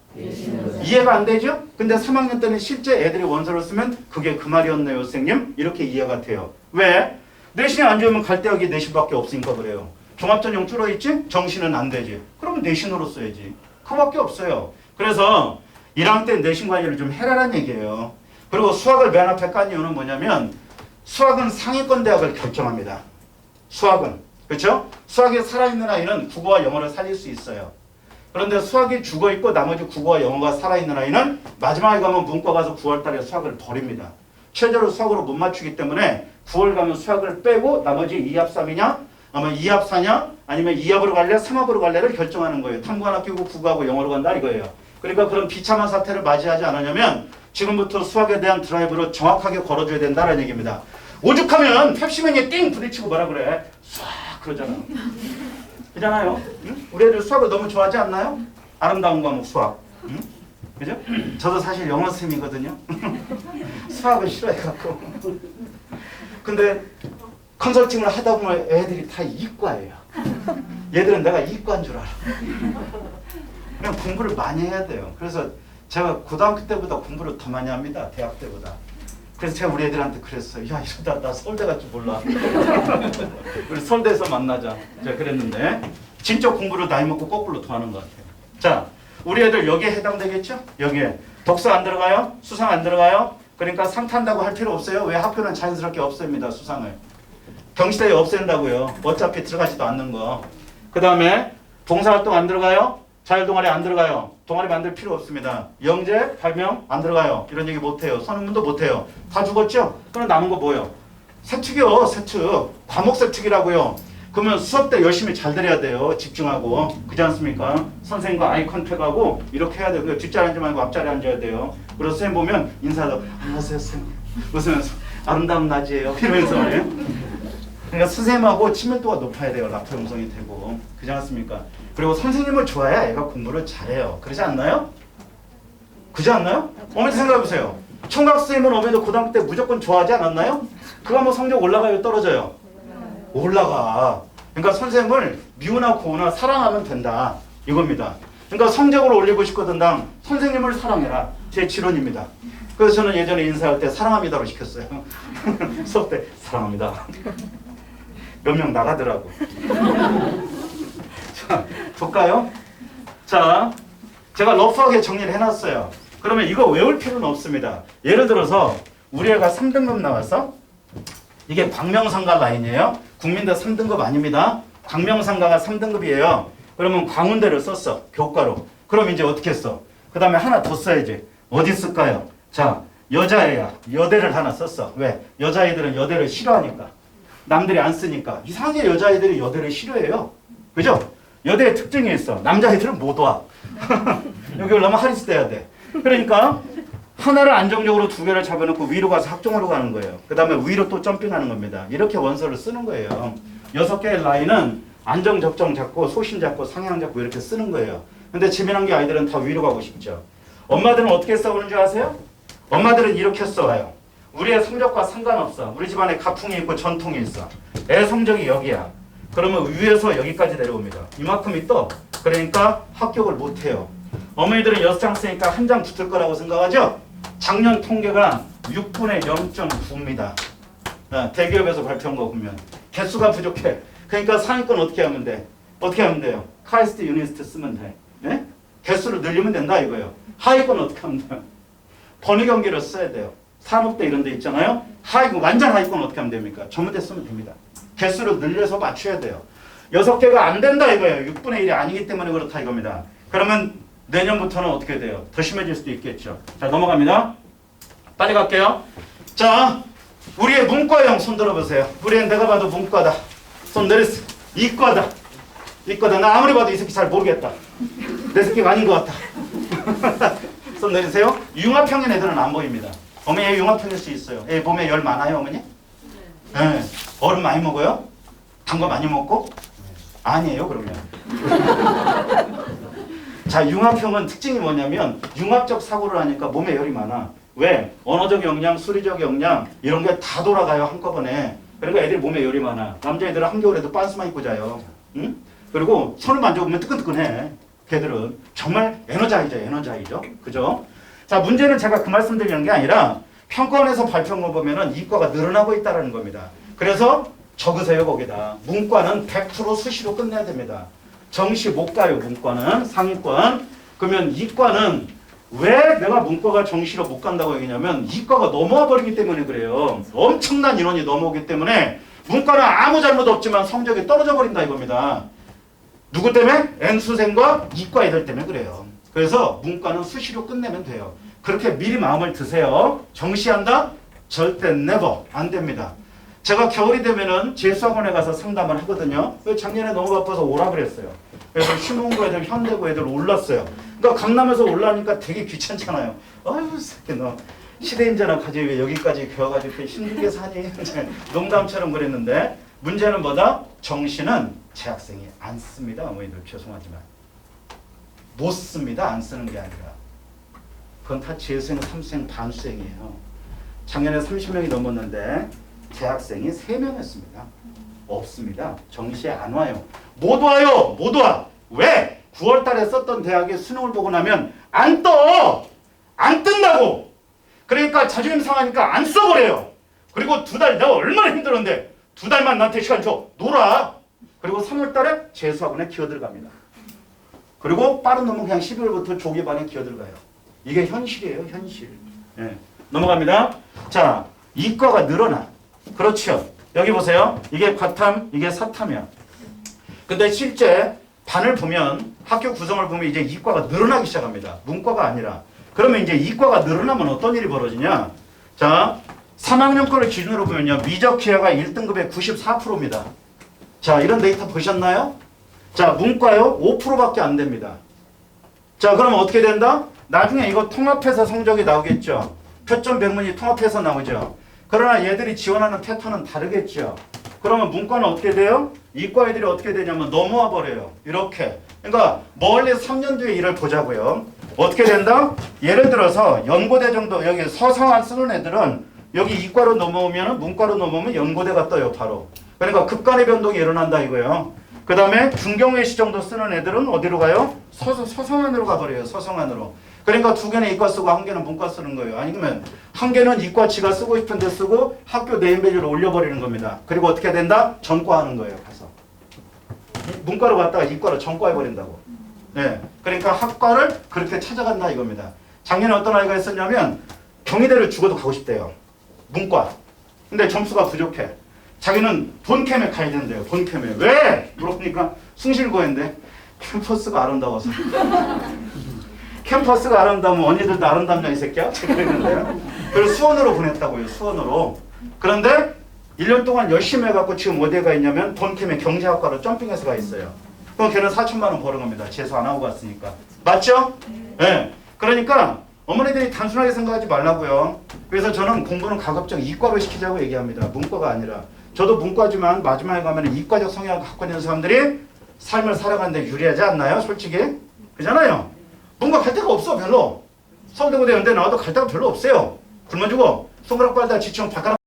이해가 안 되죠? 근데 3학년 때는 실제 애들이 원서를 쓰면 그게 그 말이었네요, 선생님. 이렇게 이해가 돼요. 왜? 내신이 안 좋으면 갈 대학이 내신밖에 없으니까 그래요. 종합전형 줄어있지? 정시는 안 되지. 그러면 내신으로 써야지. 그밖에 없어요. 그래서 1학년 때 내신 관리를 좀 해라란 얘기예요. 그리고 수학을 맨 앞에 깐 이유는 뭐냐면 수학은 상위권 대학을 결정합니다. 수학은. 그렇죠? 수학이 살아있는 아이는 국어와 영어를 살릴 수 있어요. 그런데 수학이 죽어있고 나머지 국어와 영어가 살아있는 아이는 마지막에 가면 문과 가서 9월 달에 수학을 버립니다. 최저를 수학으로 못 맞추기 때문에 9월 가면 수학을 빼고 나머지 2합 3이냐 아마 2합 4냐 아니면 2합으로 갈래 3합으로 갈래를 결정하는 거예요. 탐구 하나 끼고 국어하고 영어로 간다 이거예요. 그러니까 그런 비참한 사태를 맞이하지 않으려면 지금부터 수학에 대한 드라이브를 정확하게 걸어줘야 된다는 얘기입니다. 오죽하면 펩시맨이 띵 부딪히고 뭐라 그래? 수학 그러잖아. 그잖아요. 응? 우리 애들 수학을 너무 좋아하지 않나요? 아름다운 과목 수학. 응? 그죠? 저도 사실 영어 쌤이거든요. 수학을 싫어해갖고. 근데 컨설팅을 하다 보면 애들이 다 이과예요. 얘들은 내가 이과인 줄 알아. 그냥 공부를 많이 해야 돼요. 그래서 제가 고등학교 때보다 공부를 더 많이 합니다. 대학 때보다. 그래서 제가 우리 애들한테 그랬어요. 야, 이러다 나 서울대 갈 줄 몰라. 우리 서울대에서 만나자. 제가 그랬는데 진짜 공부를 나이 먹고 거꾸로 더 하는 것 같아요. 자, 우리 애들 여기에 해당되겠죠? 여기에. 독서 안 들어가요? 수상 안 들어가요? 그러니까 상 탄다고 할 필요 없어요. 왜? 학교는 자연스럽게 없앱니다. 수상을. 경시대에 없앤다고요. 어차피 들어가지도 않는 거. 그 다음에 봉사활동 안 들어가요? 자율동아리 안 들어가요. 동아리 만들 필요 없습니다. 영재, 발명 안 들어가요. 이런 얘기 못해요. 선언문도 못해요. 다 죽었죠? 그럼 남은 거 뭐예요? 세특이요. 세특. 과목 세특이라고요. 그러면 수업 때 열심히 잘 들어야 돼요. 집중하고. 그렇지 않습니까? 선생님과 아이 컨택하고 이렇게 해야 돼요. 그러니까 뒷자리 앉지 말고 앞자리에 앉아야 돼요. 그래서 선생님 보면 인사도 안녕하세요 선생님. 웃으면서 아름다운 낮이에요. 이러면서 말이에요. 그러니까 선생님하고 친밀도가 높아야 돼요. 라포 형성이 되고. 그렇지 않습니까? 그리고 선생님을 좋아해야 애가 공부를 잘해요. 그러지 않나요? 그렇지 않나요? 어머니 생각해보세요. 총각 선생님은 어머니도 고등학교 때 무조건 좋아하지 않았나요? 그거 뭐 성적 올라가요? 떨어져요? 올라가. 그러니까 선생님을 미우나 고우나 사랑하면 된다. 이겁니다. 그러니까 성적을 올리고 싶거든 당 선생님을 사랑해라. 제 지론입니다. 그래서 저는 예전에 인사할 때 사랑합니다로 시켰어요. 수업 때 사랑합니다. 몇 명 나가더라고. 자, 볼까요? 자, 제가 러프하게 정리를 해놨어요. 그러면 이거 외울 필요는 없습니다. 예를 들어서 우리 애가 3등급 나왔어? 이게 광명상가 라인이에요. 국민대 3등급 아닙니다. 광명상가가 3등급이에요. 그러면 광운대를 썼어. 교과로. 그럼 이제 어떻게 써? 그 다음에 하나 더 써야지. 어디 쓸까요? 자, 여자애야. 여대를 하나 썼어. 왜? 여자애들은 여대를 싫어하니까. 남들이 안 쓰니까. 이상하게 여자애들이 여대를 싫어해요. 그죠? 여대의 특징이 있어. 남자애들은 못 와. 여기 올라면 하리스 돼야 돼. 그러니까 하나를 안정적으로 두 개를 잡아놓고 위로 가서 학종으로 가는 거예요. 그 다음에 위로 또 점핑하는 겁니다. 이렇게 원서를 쓰는 거예요. 6개의 라인은 안정, 적정 잡고 소신 잡고 상향 잡고 이렇게 쓰는 거예요. 근데 재미난 게 아이들은 다 위로 가고 싶죠. 엄마들은 어떻게 써오는 줄 아세요? 엄마들은 이렇게 써와요. 우리의 성적과 상관없어. 우리 집안에 가풍이 있고 전통이 있어. 애 성적이 여기야. 그러면 위에서 여기까지 내려옵니다. 이만큼이 떠. 그러니까 합격을 못해요. 어머니들은 6장 쓰니까 한 장 붙을 거라고 생각하죠? 작년 통계가 6분의 0.9입니다. 대기업에서 발표한 거 보면 개수가 부족해. 그러니까 상위권 어떻게 하면 돼? 어떻게 하면 돼요? 카이스트 유니스트 쓰면 돼. 네? 개수를 늘리면 된다 이거예요. 하위권 어떻게 하면 돼요? 번외 경기를 써야 돼요. 산업대 이런 데 있잖아요. 하위권, 완전 하위권 어떻게 하면 됩니까? 전문대 쓰면 됩니다. 개수를 늘려서 맞춰야 돼요. 6개가 안 된다 이거예요. 6분의 1이 아니기 때문에 그렇다 이겁니다. 그러면 내년부터는 어떻게 돼요? 더 심해질 수도 있겠죠. 자, 넘어갑니다. 빨리 갈게요. 자, 우리의 문과형 손 들어보세요. 우리는 내가 봐도 문과다. 손 내렸어. 이과다. 이과다. 나 아무리 봐도 이 새끼 잘 모르겠다. 내 새끼가 아닌 것 같다. 손 내리세요. 융합형인 애들은 안 보입니다. 어머니 애 융합형일 수 있어요. 애 몸에 열 많아요, 어머니? 네. 얼음 많이 먹어요? 단 거 많이 먹고? 아니에요, 그러면. 자, 융합형은 특징이 뭐냐면 융합적 사고를 하니까 몸에 열이 많아. 왜? 언어적 역량, 수리적 역량 이런 게 다 돌아가요, 한꺼번에. 그러니까 애들이 몸에 열이 많아. 남자애들은 한겨울에도 빤스만 입고 자요. 응? 그리고 손을 만져보면 뜨끈뜨끈해. 걔들은 정말 에너자이죠. 그죠? 자, 문제는 제가 그 말씀 드리는 게 아니라 평가원에서 발표한 거 보면은 이과가 늘어나고 있다는 겁니다. 그래서 적으세요, 거기다. 문과는 100% 수시로 끝내야 됩니다. 정시 못 가요, 문과는. 상위권. 그러면 이과는 왜 내가 문과가 정시로 못 간다고 얘기냐면 이과가 넘어와 버리기 때문에 그래요. 엄청난 인원이 넘어오기 때문에 문과는 아무 잘못 없지만 성적이 떨어져 버린다 이겁니다. 누구 때문에? N수생과 이과 애들 때문에 그래요. 그래서 문과는 수시로 끝내면 돼요. 그렇게 미리 마음을 드세요. 정시한다? 절대 never 안 됩니다. 제가 겨울이 되면은 재수학원에 가서 상담을 하거든요. 작년에 너무 바빠서 오라 그랬어요. 그래서 신문고 애들, 현대고 애들 올랐어요. 그러니까 강남에서 올라오니까 되게 귀찮잖아요. 아유, 새끼 너 시대인자나 가지 왜 여기까지 겨워가지고 이렇게 힘들게 사니? 농담처럼 그랬는데 문제는 뭐다? 정시는 재학생이 안 씁니다. 어머니들 죄송하지만. 못 씁니다. 안 쓰는 게 아니라. 그건 다 재수생, 삼수생, 반수생이에요. 작년에 30명이 넘었는데 재학생이 3명이었습니다. 없습니다. 정시에 안 와요. 못 와요. 못 와. 왜? 9월 달에 썼던 대학의 수능을 보고 나면 안 떠. 안 뜬다고. 그러니까 자존심 상하니까 안 써버려요. 그리고 2달 내가 얼마나 힘들었는데 2달만 나한테 시간 줘. 놀아. 그리고 3월 달에 재수학원에 기어들어갑니다. 그리고 빠른 놈은 그냥 12월부터 조기반에 기어들어가요. 이게 현실이에요. 현실. 네. 넘어갑니다. 자, 이과가 늘어나. 그렇죠. 여기 보세요. 이게 과탐, 이게 사탐이야. 근데 실제 반을 보면 학교 구성을 보면 이제 이과가 늘어나기 시작합니다. 문과가 아니라. 그러면 이제 이과가 늘어나면 어떤 일이 벌어지냐? 자, 3학년 거를 기준으로 보면요. 미적 기하가 1등급의 94%입니다. 자, 이런 데이터 보셨나요? 자, 문과요? 5%밖에 안 됩니다. 자, 그러면 어떻게 된다? 나중에 이거 통합해서 성적이 나오겠죠. 표점 백문이 통합해서 나오죠. 그러나 얘들이 지원하는 패턴은 다르겠죠. 그러면 문과는 어떻게 돼요? 이과 애들이 어떻게 되냐면 넘어와 버려요. 이렇게. 그러니까 멀리 3년 뒤에 일을 보자고요. 어떻게 된다? 예를 들어서 연고대 정도 여기 서성한 쓰는 애들은 여기 이과로 넘어오면 문과로 넘어오면 연고대가 떠요. 바로. 그러니까 급간의 변동이 일어난다 이거예요. 그 다음에 중경외시 정도 쓰는 애들은 어디로 가요? 서성안으로 가버려요. 서성안으로. 그러니까 두 개는 이과 쓰고 한 개는 문과 쓰는 거예요. 아니면 한 개는 이과 지가 쓰고 싶은데 쓰고 학교 네임밸류를 올려버리는 겁니다. 그리고 어떻게 된다? 전과하는 거예요. 가서. 문과로 갔다가 이과로 전과해버린다고. 네. 그러니까 학과를 그렇게 찾아간다 이겁니다. 작년에 어떤 아이가 했었냐면 경희대를 죽어도 가고 싶대요. 문과. 근데 점수가 부족해. 자기는 본캠에 가야 된대요. 본캠에. 왜? 물어보니까 숭실고인데 캠퍼스가 아름다워서. 캠퍼스가 아름다우면 언니들도 아름답냐 이 새끼야? 그랬는데요. 그래서 수원으로 보냈다고요. 수원으로. 그런데 1년 동안 열심히 해갖고 지금 어디에 가 있냐면 본캠에 경제학과로 점핑해서 가 있어요. 그럼 걔는 4천만 원 버는 겁니다. 재수 안 하고 갔으니까. 맞죠? 네. 그러니까 어머니들이 단순하게 생각하지 말라고요. 그래서 저는 공부는 가급적 이과로 시키자고 얘기합니다. 문과가 아니라. 저도 문과지만 마지막에 가면 이과적 성향을 갖고 있는 사람들이 삶을 살아가는데 유리하지 않나요? 솔직히. 그잖아요. 문과 갈 데가 없어 별로. 서울대고대 연대 나와도 갈 데가 별로 없어요. 굶어 죽어. 손가락 빨다 지치면 발가락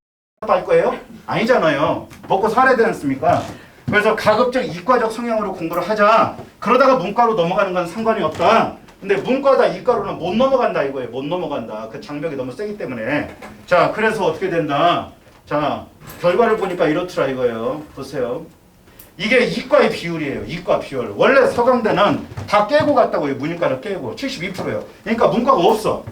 빨 거예요? 아니잖아요. 먹고 살아야 되지 않습니까? 그래서 가급적 이과적 성향으로 공부를 하자. 그러다가 문과로 넘어가는 건 상관이 없다. 근데 문과다 이과로는 못 넘어간다 이거예요. 못 넘어간다. 그 장벽이 너무 세기 때문에. 자, 그래서 어떻게 된다. 자, 결과를 보니까 이렇더라 이거예요. 보세요. 이게 이과의 비율이에요. 이과 비율. 원래 서강대는 다 깨고 갔다고요. 문이과를 깨고. 72%예요. 그러니까 문과가 없어.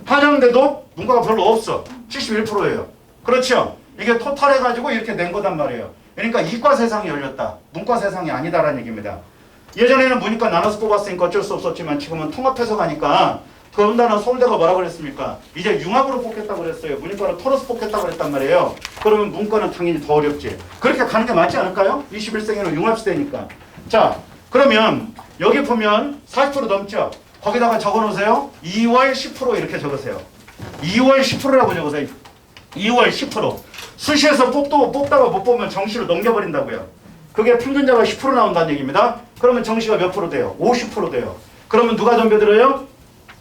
한양대도 문과가 별로 없어. 71%예요. 그렇죠? 이게 토탈해가지고 이렇게 낸 거단 말이에요. 그러니까 이과 세상이 열렸다. 문과 세상이 아니다라는 얘기입니다. 예전에는 문이과 나눠서 뽑았으니까 어쩔 수 없었지만 지금은 통합해서 가니까 더군다나 서울대가 뭐라 그랬습니까? 이제 융합으로 뽑겠다고 그랬어요. 문이과를 털어서 뽑겠다고 그랬단 말이에요. 그러면 문과는 당연히 더 어렵지. 그렇게 가는 게 맞지 않을까요? 21세기는 융합시대니까. 자, 그러면 여기 보면 40% 넘죠? 거기다가 적어놓으세요. 2월 10% 이렇게 적으세요. 2월 10%라고 적으세요. 2월 10%. 수시에서 뽑다가 못 보면 정시로 넘겨버린다고요. 그게 평균자가 10% 나온다는 얘기입니다. 그러면 정시가 몇 프로 돼요? 50% 돼요. 그러면 누가 덤벼들어요?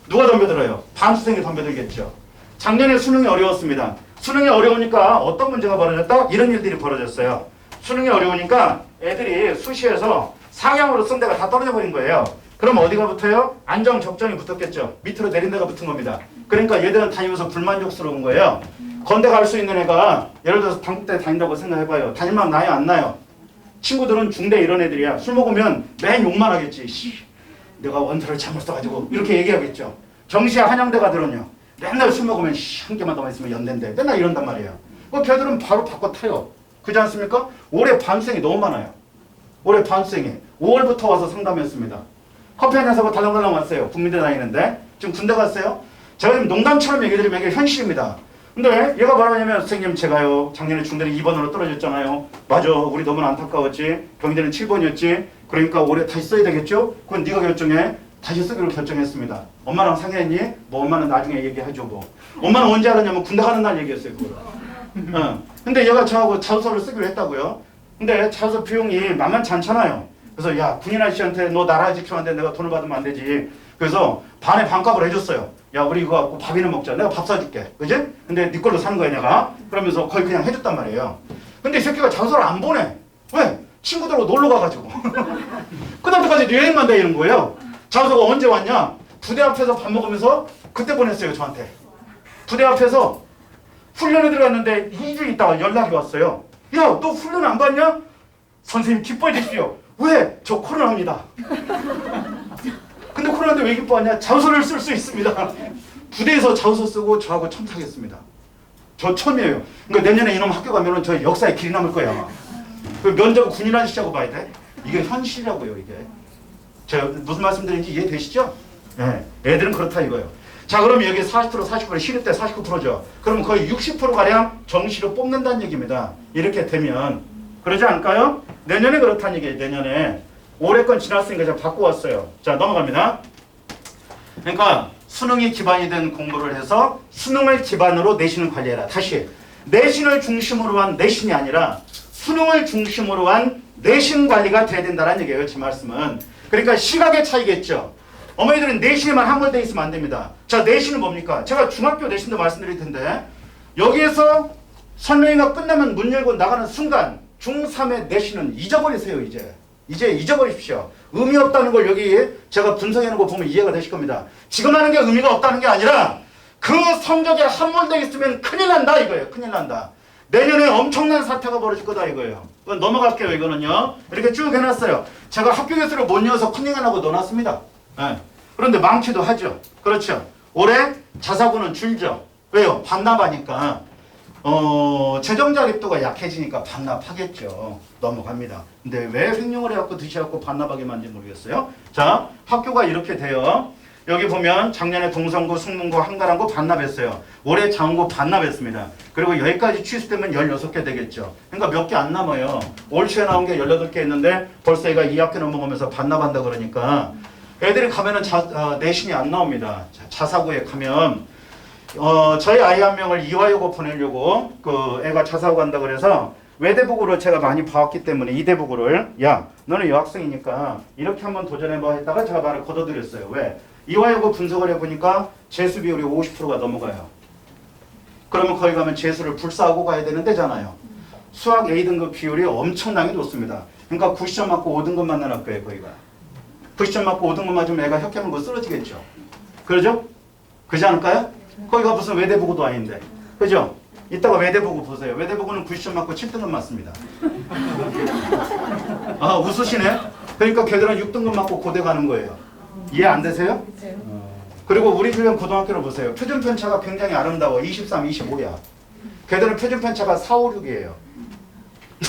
누가 덤벼들어요? 반수생이 덤벼들겠죠. 작년에 수능이 어려웠습니다. 수능이 어려우니까 어떤 문제가 벌어졌다? 이런 일들이 벌어졌어요. 수능이 어려우니까 애들이 수시에서 상향으로 쓴 데가 다 떨어져 버린 거예요. 그럼 어디가 붙어요? 안정 적정이 붙었겠죠. 밑으로 내린 데가 붙은 겁니다. 그러니까 얘들은 다니면서 불만족스러운 거예요. 건대 갈 수 있는 애가 예를 들어서 당국대 다닌다고 생각해봐요. 다닐만 나요 안 나요? 친구들은 중대 이런 애들이야. 술 먹으면 맨 욕만 하겠지. 씨, 내가 원서를 잘못 써가지고 이렇게 얘기하겠죠. 정시야 한양대가들은요. 맨날 술 먹으면 한 개만 더 있으면 연대인데 맨날 이런단 말이에요. 그 걔들은 바로 바꿔 타요. 그렇지 않습니까? 올해 반수생이 너무 많아요. 올해 반수생이 5월부터 와서 상담했습니다. 커피 한잔 사고 달랑달랑 왔어요. 국민대 다니는데 지금 군대 갔어요. 제가 지금 농담처럼 얘기 드리면 이게 현실입니다. 근데 얘가 뭐라냐면 선생님 제가요 작년에 중대는 2번으로 떨어졌잖아요. 맞아. 우리 너무 안타까웠지. 경희대는 7번이었지. 그러니까 올해 다시 써야 되겠죠? 그건 네가 결정해. 다시 쓰기로 결정했습니다. 엄마랑 상의했니? 뭐 엄마는 나중에 얘기하죠 뭐. 엄마는 언제 알았냐면 군대 가는 날 얘기했어요 그걸. 근데 얘가 저하고 자소서를 쓰기로 했다고요. 근데 자소서 비용이 만만치 않잖아요. 그래서 야 군인 아저씨한테 너 나라 지키는데 내가 돈을 받으면 안 되지. 그래서 반에 반값을 해줬어요. 야 우리 이거 갖고 밥이나 먹자. 내가 밥 사줄게. 그지? 근데 네 걸로 사는 거야 내가. 그러면서 거의 그냥 해줬단 말이에요. 근데 이 새끼가 자소서를 안 보내. 왜? 친구들하고 놀러 가가지고. 그다음부터까지 여행만 다니는 거예요. 자소서가 언제 왔냐? 부대 앞에서 밥 먹으면서 그때 보냈어요 저한테. 부대 앞에서 훈련에 들어갔는데 2주 있다가 연락이 왔어요. 야 너 훈련 안 받냐? 선생님 기뻐해 주십시오. 왜? 저 코로나입니다. 근데 코로나인데 왜 기뻐하냐? 자소서를 쓸 수 있습니다. 부대에서 자소서 쓰고 저하고 참석했습니다. 저 처음이에요. 그러니까 내년에 이놈 학교 가면은 저 역사에 길이 남을 거야 아마. 그 면접 군인 아저씨하고 봐야 돼. 이게 현실이라고요 이게. 제가 무슨 말씀드리는지 이해되시죠? 네. 애들은 그렇다 이거예요. 자 그럼 여기 40% 40% 시립대 49%죠. 그럼 거의 60%가량 정시로 뽑는다는 얘기입니다. 이렇게 되면 그러지 않을까요? 내년에 그렇다는 얘기예요. 내년에. 올해 건 지났으니까 제가 바꿔왔어요. 자 넘어갑니다. 그러니까 수능이 기반이 된 공부를 해서 수능을 기반으로 내신을 관리해라. 다시 내신을 중심으로 한 내신이 아니라 수능을 중심으로 한 내신 관리가 돼야 된다는 얘기예요. 제 말씀은. 그러니까 시각의 차이겠죠. 어머니들은 내신에만 함몰되어 있으면 안 됩니다. 자, 내신은 뭡니까? 제가 중학교 내신도 말씀드릴 텐데 여기에서 설명회가 끝나면 문 열고 나가는 순간 중3의 내신은 잊어버리세요. 이제 잊어버리십시오. 의미 없다는 걸 여기 제가 분석해놓은 거 보면 이해가 되실 겁니다. 지금 하는 게 의미가 없다는 게 아니라 그 성적에 함몰되어 있으면 큰일 난다 이거예요. 큰일 난다. 내년에 엄청난 사태가 벌어질 거다 이거예요. 이건 넘어갈게요. 이거는요. 이렇게 쭉 해놨어요. 제가 학교 교수를 못 이어서 컨닝 안 하고 넣어놨습니다. 네. 그런데 많기도 하죠. 그렇죠. 올해 자사고는 줄죠. 왜요? 반납하니까 재정 자립도가 약해지니까 반납하겠죠. 넘어갑니다. 근데 왜 횡령을 해갖고 드셔갖고 반납하게 만든지 모르겠어요. 자, 학교가 이렇게 돼요. 여기 보면 작년에 동성고, 숙문고, 한가람고 반납했어요. 올해 장원고 반납했습니다. 그리고 여기까지 취소되면 16개 되겠죠. 그러니까 몇 개 안 남아요. 올 초에 나온 게 18개 있는데 벌써 얘가 2학기 넘어가면서 반납한다 그러니까 애들이 가면은 내신이 안 나옵니다. 자사고에 가면 저희 아이 한 명을 이화여고 보내려고 그 애가 자사고 간다 그래서 외대부고를 제가 많이 봐왔기 때문에 이대부고를 야 너는 여학생이니까 이렇게 한번 도전해봐 했다가 제가 말을 걷어드렸어요. 왜? 이화여고 분석을 해보니까 재수 비율이 50%가 넘어가요. 그러면 거기 가면 재수를 불사하고 가야 되는 데잖아요. 수학 A등급 비율이 엄청나게 높습니다. 그러니까 90점 맞고 5등급 맞는 학교예요. 거기가. 90점 맞고 5등급 맞으면 애가 혁혈은 뭐 쓰러지겠죠. 그러죠? 그러지 않을까요? 거기가 무슨 외대부고도 아닌데. 그죠? 이따가 외대부고 보세요. 외대부고는 90점 맞고 7등급 맞습니다. 아, 웃으시네? 그러니까 걔들은 6등급 맞고 고대 가는 거예요. 이해 안 되세요? 그리고 우리 주변 고등학교를 보세요. 표준 편차가 굉장히 아름다워. 23, 25야. 걔들은 표준 편차가 4, 5, 6이에요.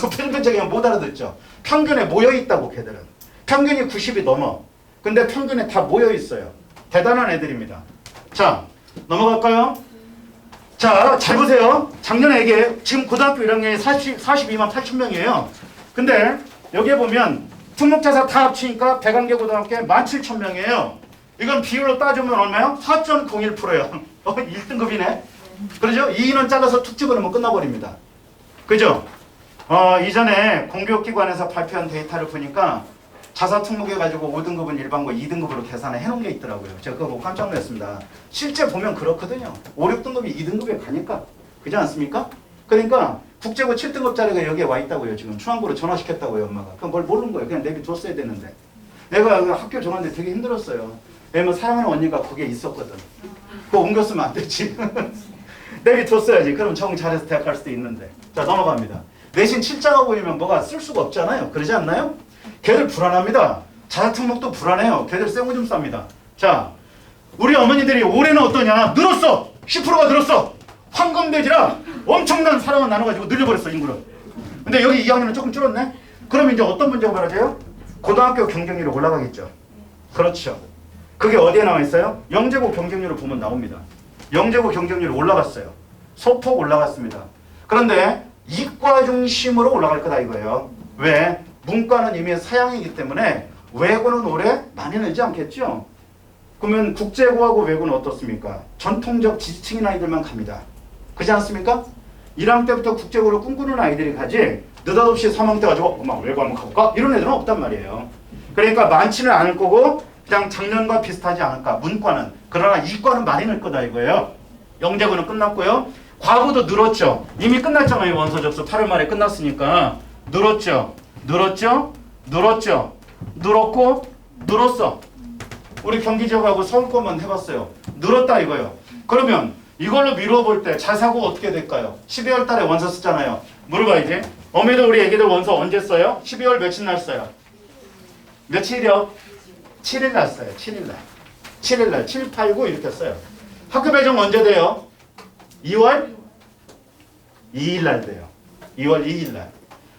표준 편차 그냥 못 알아듣죠? 평균에 모여있다고 걔들은. 평균이 90이 넘어. 근데 평균에 다 모여있어요. 대단한 애들입니다. 자, 넘어갈까요? 자, 잘 보세요. 작년에 이게 지금 고등학교 1학년이 42만 8천 명이에요. 근데 여기에 보면 특목자사 다 합치니까 백안계 고등학교에 17,000명이에요. 이건 비율로 따지면 얼마요? 4.01%예요. 1등급이네. 그러죠? 2인원 잘라서 툭 집어넣으면 끝나버립니다. 그죠? 이전에 공교육기관에서 발표한 데이터를 보니까 자사 특목해가지고 5등급은 일반고 2등급으로 계산을 해놓은 게 있더라고요. 제가 그거 보고 깜짝 놀랐습니다. 실제 보면 그렇거든요. 5, 6등급이 2등급에 가니까. 그렇지 않습니까? 그러니까 국제고 7등급짜리가 여기에 와 있다고요. 지금 중앙부로 전화시켰다고요. 엄마가. 그럼 뭘 모르는 거예요. 그냥 내비뒀어야 되는데. 내가 학교 정하는데 되게 힘들었어요. 왜냐면 사랑하는 언니가 거기에 있었거든. 그거 옮겼으면 안 됐지. 내비뒀어야지. 그럼 정 잘해서 대학 갈 수도 있는데. 자, 넘어갑니다. 내신 7자가 보이면 뭐가 쓸 수가 없잖아요. 그러지 않나요? 걔들 불안합니다. 자사특목도 불안해요. 걔들 쌩오줌 쌉니다. 자, 우리 어머니들이 올해는 어떠냐? 늘었어. 10%가 늘었어. 황금돼지라 엄청난 사랑을 나눠가지고 늘려버렸어 인구를. 근데 여기 2학년은 조금 줄었네. 그럼 이제 어떤 문제가 벌어져요? 고등학교 경쟁률이 올라가겠죠. 그렇죠. 그게 어디에 나와 있어요? 영재고 경쟁률을 보면 나옵니다. 영재고 경쟁률이 올라갔어요. 소폭 올라갔습니다. 그런데 이과 중심으로 올라갈 거다 이거예요. 왜? 문과는 이미 사양이기 때문에 외고는 올해 많이 늘지 않겠죠? 그러면 국제고하고 외고는 어떻습니까? 전통적 지지층인 아이들만 갑니다. 그렇지 않습니까? 1학년 때부터 국제고를 꿈꾸는 아이들이 가지 느닷없이 3학년 때 가지고 엄마 외고 한번 가볼까? 이런 애들은 없단 말이에요. 그러니까 많지는 않을 거고 그냥 작년과 비슷하지 않을까? 문과는. 그러나 이과는 많이 늘 거다 이거예요. 영재고는 끝났고요. 과고도 늘었죠. 이미 끝났잖아요. 원서 접수 8월 말에 끝났으니까. 늘었죠. 늘었죠. 늘었죠. 늘었고 늘었어. 우리 경기 지역하고 서울 것만 해봤어요. 늘었다 이거예요. 그러면 이걸로 미뤄볼 때 자사고 어떻게 될까요? 12월 달에 원서 쓰잖아요. 물어봐야지. 어머니들 우리 애기들 원서 언제 써요? 12월 며칠 날 써요? 며칠이요? 7일 날 써요. 7일 날. 7일 날. 7, 8, 9 이렇게 써요. 학교 배정 언제 돼요? 2월 2일 날 돼요. 2월 2일 날.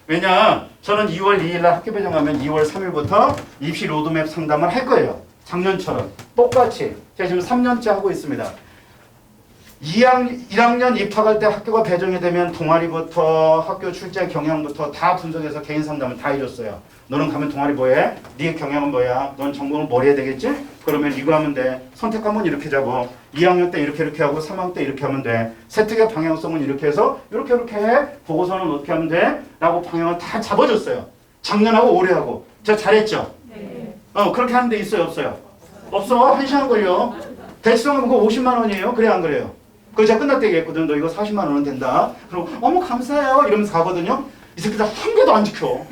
왜냐? 저는 2월 2일 날 학교 배정하면 2월 3일부터 입시 로드맵 상담을 할 거예요. 작년처럼. 똑같이. 제가 지금 3년째 하고 있습니다. 1학년 입학할 때 학교가 배정이 되면 동아리부터 학교 출제 경향부터 다 분석해서 개인 상담을 다 해줬어요. 너는 가면 동아리 뭐해? 네 경향은 뭐야? 넌 전공을 뭘 해야 되겠지? 그러면 이거 하면 돼. 선택하면 이렇게 잡어. 2학년 때 이렇게 하고 3학년 때 이렇게 하면 돼. 세특의 방향성은 이렇게 해서 이렇게 해. 보고서는 어떻게 하면 돼? 라고 방향을 다 잡아줬어요. 작년하고 올해하고. 저 잘했죠? 네. 그렇게 하는 데 있어요? 없어요? 없어. 1시간 걸려. 대치동은 그거 50만 원이에요. 그래 안 그래요? 그거 제가 끝날 때 얘기했거든. 너 이거 40만 원은 된다. 그럼 어머 감사해요. 이러면서 가거든요. 이 새끼들 한 개도 안 지켜.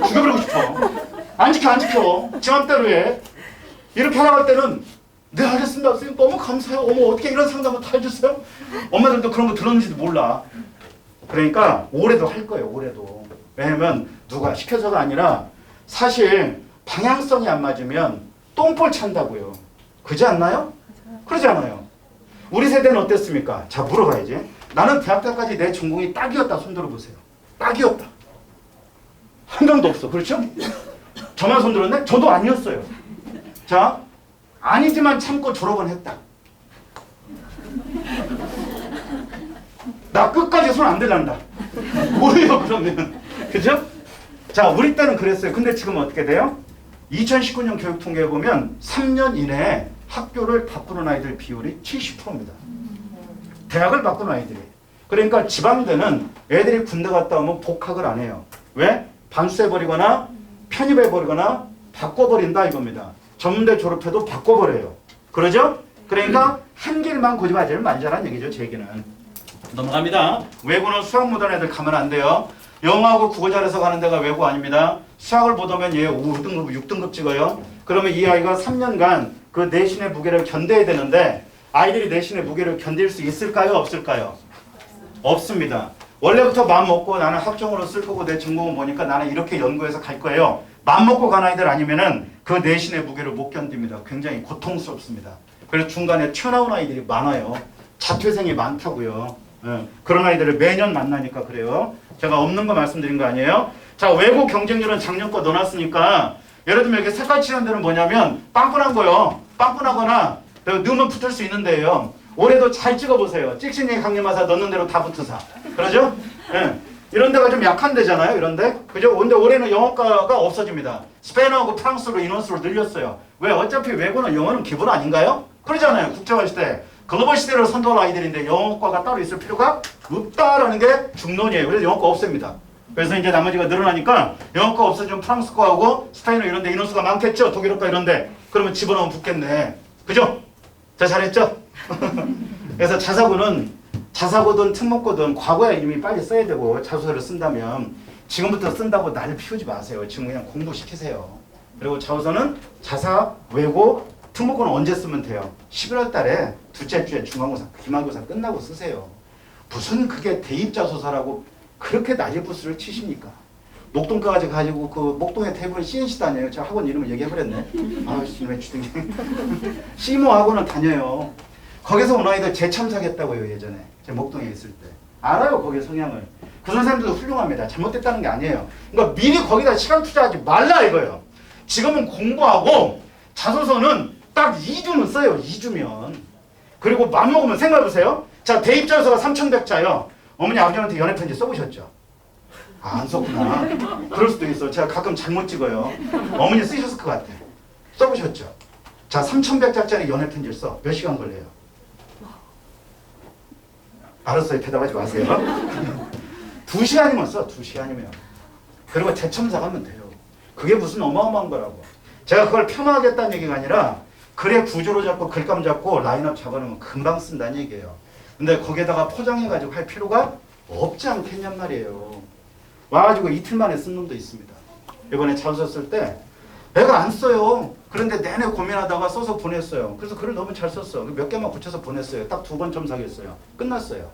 죽여버리고 싶어. 안 지켜. 지 맘대로 해. 이렇게 하라고 할 때는 네 알겠습니다. 선생님 너무 감사해요. 어머 어떻게 이런 상담을 다 해주세요? 엄마들도 그런 거 들었는지도 몰라. 그러니까 올해도 할 거예요. 올해도. 왜냐면 누가 시켜서가 아니라 사실 방향성이 안 맞으면 똥볼 찬다고요. 그렇지 않나요? 그러지 않아요. 우리 세대는 어땠습니까? 자 물어봐야지. 나는 대학 때까지 내 전공이 딱이었다. 손 들어보세요. 딱이었다. 한 명도 없어. 그렇죠? 저만 손 들었네? 저도 아니었어요. 자, 아니지만 참고 졸업은 했다. 나 끝까지 손 안 들란다. 뭐예요 그러면? 그죠? 자, 우리 때는 그랬어요. 근데 지금 어떻게 돼요? 2019년 교육 통계에 보면 3년 이내에 학교를 바꾸는 아이들 비율이 70%입니다. 대학을 바꾸는 아이들이. 그러니까 지방대는 애들이 군대 갔다 오면 복학을 안 해요. 왜? 반수해버리거나 편입해버리거나 바꿔버린다 이겁니다. 전문대 졸업해도 바꿔버려요. 그러죠? 그러니까 한 길만 고집하지를 말자라는 얘기죠. 제 얘기는. 넘어갑니다. 외고는 수학 못하는 애들 가면 안 돼요. 영어하고 국어 잘해서 가는 데가 외고 아닙니다. 수학을 보다면 얘 5등급, 6등급 찍어요. 그러면 이 아이가 3년간 그 내신의 무게를 견뎌야 되는데 아이들이 내신의 무게를 견딜 수 있을까요? 없을까요? 없습니다. 원래부터 마음 먹고 나는 학종으로 쓸 거고 내 전공은 뭐니까 나는 이렇게 연구해서 갈 거예요. 마음 먹고 간 아이들 아니면은 그 내신의 무게를 못 견딥니다. 굉장히 고통스럽습니다. 그래서 중간에 튀어나온 아이들이 많아요. 자퇴생이 많다고요. 그런 아이들을 매년 만나니까 그래요. 제가 없는 거 말씀드린 거 아니에요? 자, 외고 경쟁률은 작년 거 넣어놨으니까 예를 들면 이렇게 색깔 칠한 데는 뭐냐면 빵꾸난 거요. 빵꾸나거나 넣으면 붙을 수 있는데요. 올해도 잘 찍어보세요. 찍신이 강림하사 넣는 대로 다 붙으사. 그러죠? 예. 이런 데가 좀 약한 데잖아요. 이런 데. 그죠? 근데 올해는 영어과가 없어집니다. 스페인어하고 프랑스로 인원수를 늘렸어요. 왜? 어차피 외고는 영어는 기본 아닌가요? 그러잖아요. 국제화 시대. 글로벌 시대를 선도할 아이들인데 영어과가 따로 있을 필요가 없다라는 게 중론이에요. 그래서 영어과 없앱니다. 그래서 이제 나머지가 늘어나니까 영어과 없어지면 프랑스과하고 스페인어 이런 데 인원수가 많겠죠. 독일어과 이런 데. 그러면 집어넣으면 붙겠네. 그죠? 자, 잘했죠? 그래서 자사고든 특목고든 과거에 이미 빨리 써야 되고 자소서를 쓴다면 지금부터 쓴다고 날을 피우지 마세요. 지금 그냥 공부시키세요. 그리고 자소서는 자사, 외고, 특목고는 언제 쓰면 돼요? 11월 달에 둘째 주에 중간고사, 기말고사 끝나고 쓰세요. 무슨 그게 대입자소서라고 그렇게 난리부스를 치십니까? 목동까지 가지고 그 목동에 대부분 CNC 다녀요. 제가 학원 이름을 얘기해버렸네. 아씨 왜 주둥이. 시모 학원은 다녀요. 거기서 온 아이들 재참사겠다고요. 예전에 제가 목동에 있을 때. 알아요 거기의 성향을. 그 선생님들도 훌륭합니다. 잘못됐다는 게 아니에요. 그러니까 미리 거기다 시간 투자하지 말라 이거예요. 지금은 공부하고 자소서는 딱 2주는 써요. 2주면. 그리고 맘먹으면 생각해보세요. 자, 대입자소서가 3,100자요. 어머니 아버지한테 연애편지 써보셨죠? 아, 안 썼구나. 그럴 수도 있어. 제가 가끔 잘못 찍어요. 어머니 쓰셨을 것 같아. 써보셨죠? 자, 3,100자짜리 연애편지를 써. 몇 시간 걸려요? 알았어요. 대답하지 마세요. 2시간이면 써. 2시간이면. 그리고 재첨삭하면 돼요. 그게 무슨 어마어마한 거라고. 제가 그걸 폄하하겠다는 얘기가 아니라 글의 구조로 잡고 글감 잡고 라인업 잡아놓으면 금방 쓴다는 얘기예요. 근데 거기에다가 포장해가지고 할 필요가 없지 않겠냔 말이에요. 와가지고 이틀 만에 쓴 놈도 있습니다. 이번에 자소서 쓸 때 애가 안 써요. 그런데 내내 고민하다가 써서 보냈어요. 그래서 글을 너무 잘 썼어. 몇 개만 고쳐서 보냈어요. 딱 2번 첨삭했어요. 끝났어요.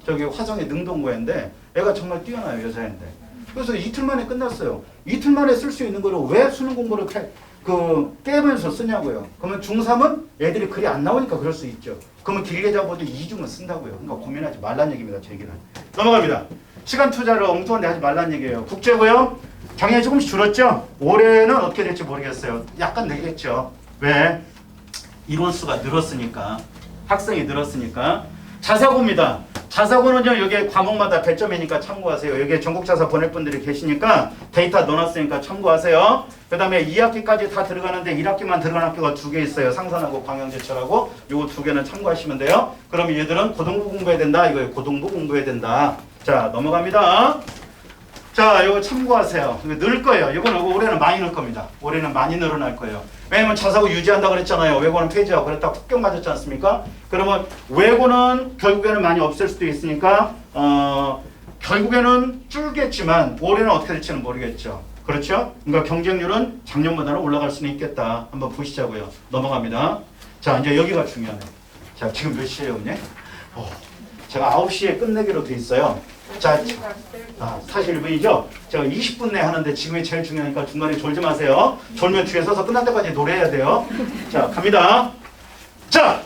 저기 화성의 능동고인데 애가 정말 뛰어나요. 여자인데. 그래서 이틀 만에 끝났어요. 이틀 만에 쓸 수 있는 거를 왜 수능 공부를 깨면서 쓰냐고요. 그러면 중3은 애들이 글이 안 나오니까 그럴 수 있죠. 그러면 길게 잡아도 2주면 쓴다고요. 그러니까 고민하지 말란 얘기입니다. 제 얘기는. 넘어갑니다. 시간 투자를 엉뚱한 데 하지 말란 얘기예요. 국제고요. 작년에 조금씩 줄었죠? 올해는 어떻게 될지 모르겠어요. 약간 늘겠죠. 왜? 인원수가 늘었으니까. 학생이 늘었으니까. 자사고입니다. 자사고는요, 여기에 과목마다 배점이니까 참고하세요. 여기에 전국자사 보낼 분들이 계시니까 데이터 넣어놨으니까 참고하세요. 그 다음에 2학기까지 다 들어가는데 1학기만 들어간 학교가 2개 있어요. 상산하고 광양제철하고 요거 2개는 참고하시면 돼요. 그럼 얘들은 고등부 공부해야 된다. 이거예요. 고등부 공부해야 된다. 자, 넘어갑니다. 자, 요거 참고하세요. 이거 늘 거예요. 이거는 올해는 많이 늘 겁니다. 올해는 많이 늘어날 거예요. 왜냐면 자사고 유지한다 그랬잖아요. 외고는 폐지하고 그랬다가 폭격 맞았지 않습니까? 그러면 외고는 결국에는 많이 없앨 수도 있으니까 결국에는 줄겠지만 올해는 어떻게 될지는 모르겠죠. 그렇죠? 그러니까 경쟁률은 작년보다는 올라갈 수는 있겠다. 한번 보시자고요. 넘어갑니다. 자, 이제 여기가 중요하네. 자, 지금 몇 시에요, 언니? 제가 9시에 끝내기로 돼 있어요. 자, 41분이죠? 제가 20분 내에 하는데 지금이 제일 중요하니까 중간에 졸지 마세요. 졸면 뒤에 서서 끝날 때까지 노래해야 돼요. 자, 갑니다. 자,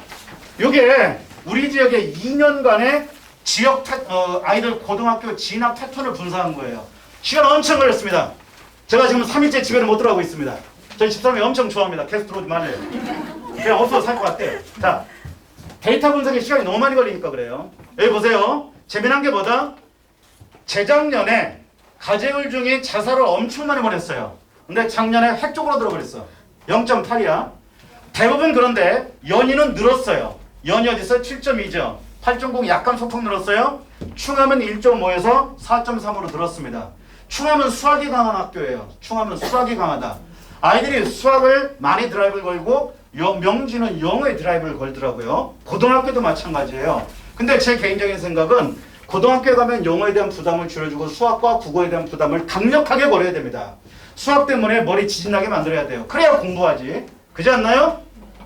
요게 우리 지역의 2년간의 지역 아이들 고등학교 진학 패턴을 분석한 거예요. 시간 엄청 걸렸습니다. 제가 지금 3일째 집에는 못 들어가고 있습니다. 저희 집사람이 엄청 좋아합니다. 계속 들어오지 말래요. 그냥 없어서 살 것 같대요. 자, 데이터 분석에 시간이 너무 많이 걸리니까 그래요. 여기 보세요. 재미난 게 뭐다? 재작년에 가재울 중에 자살을 엄청 많이 보냈어요. 근데 작년에 핵 쪽으로 들어버렸어. 0.8이야. 대부분 그런데 연이는 늘었어요. 연이 어디서 7.2죠. 8.0 약간 소폭 늘었어요. 충암은 1.5에서 4.3으로 늘었습니다. 충암은 수학이 강한 학교예요. 충암은 수학이 강하다. 아이들이 수학을 많이 드라이브를 걸고 명지는 영어에 드라이브를 걸더라고요. 고등학교도 마찬가지예요. 근데 제 개인적인 생각은 고등학교에 가면 영어에 대한 부담을 줄여주고 수학과 국어에 대한 부담을 강력하게 버려야 됩니다. 수학 때문에 머리 지진나게 만들어야 돼요. 그래야 공부하지. 그지 않나요?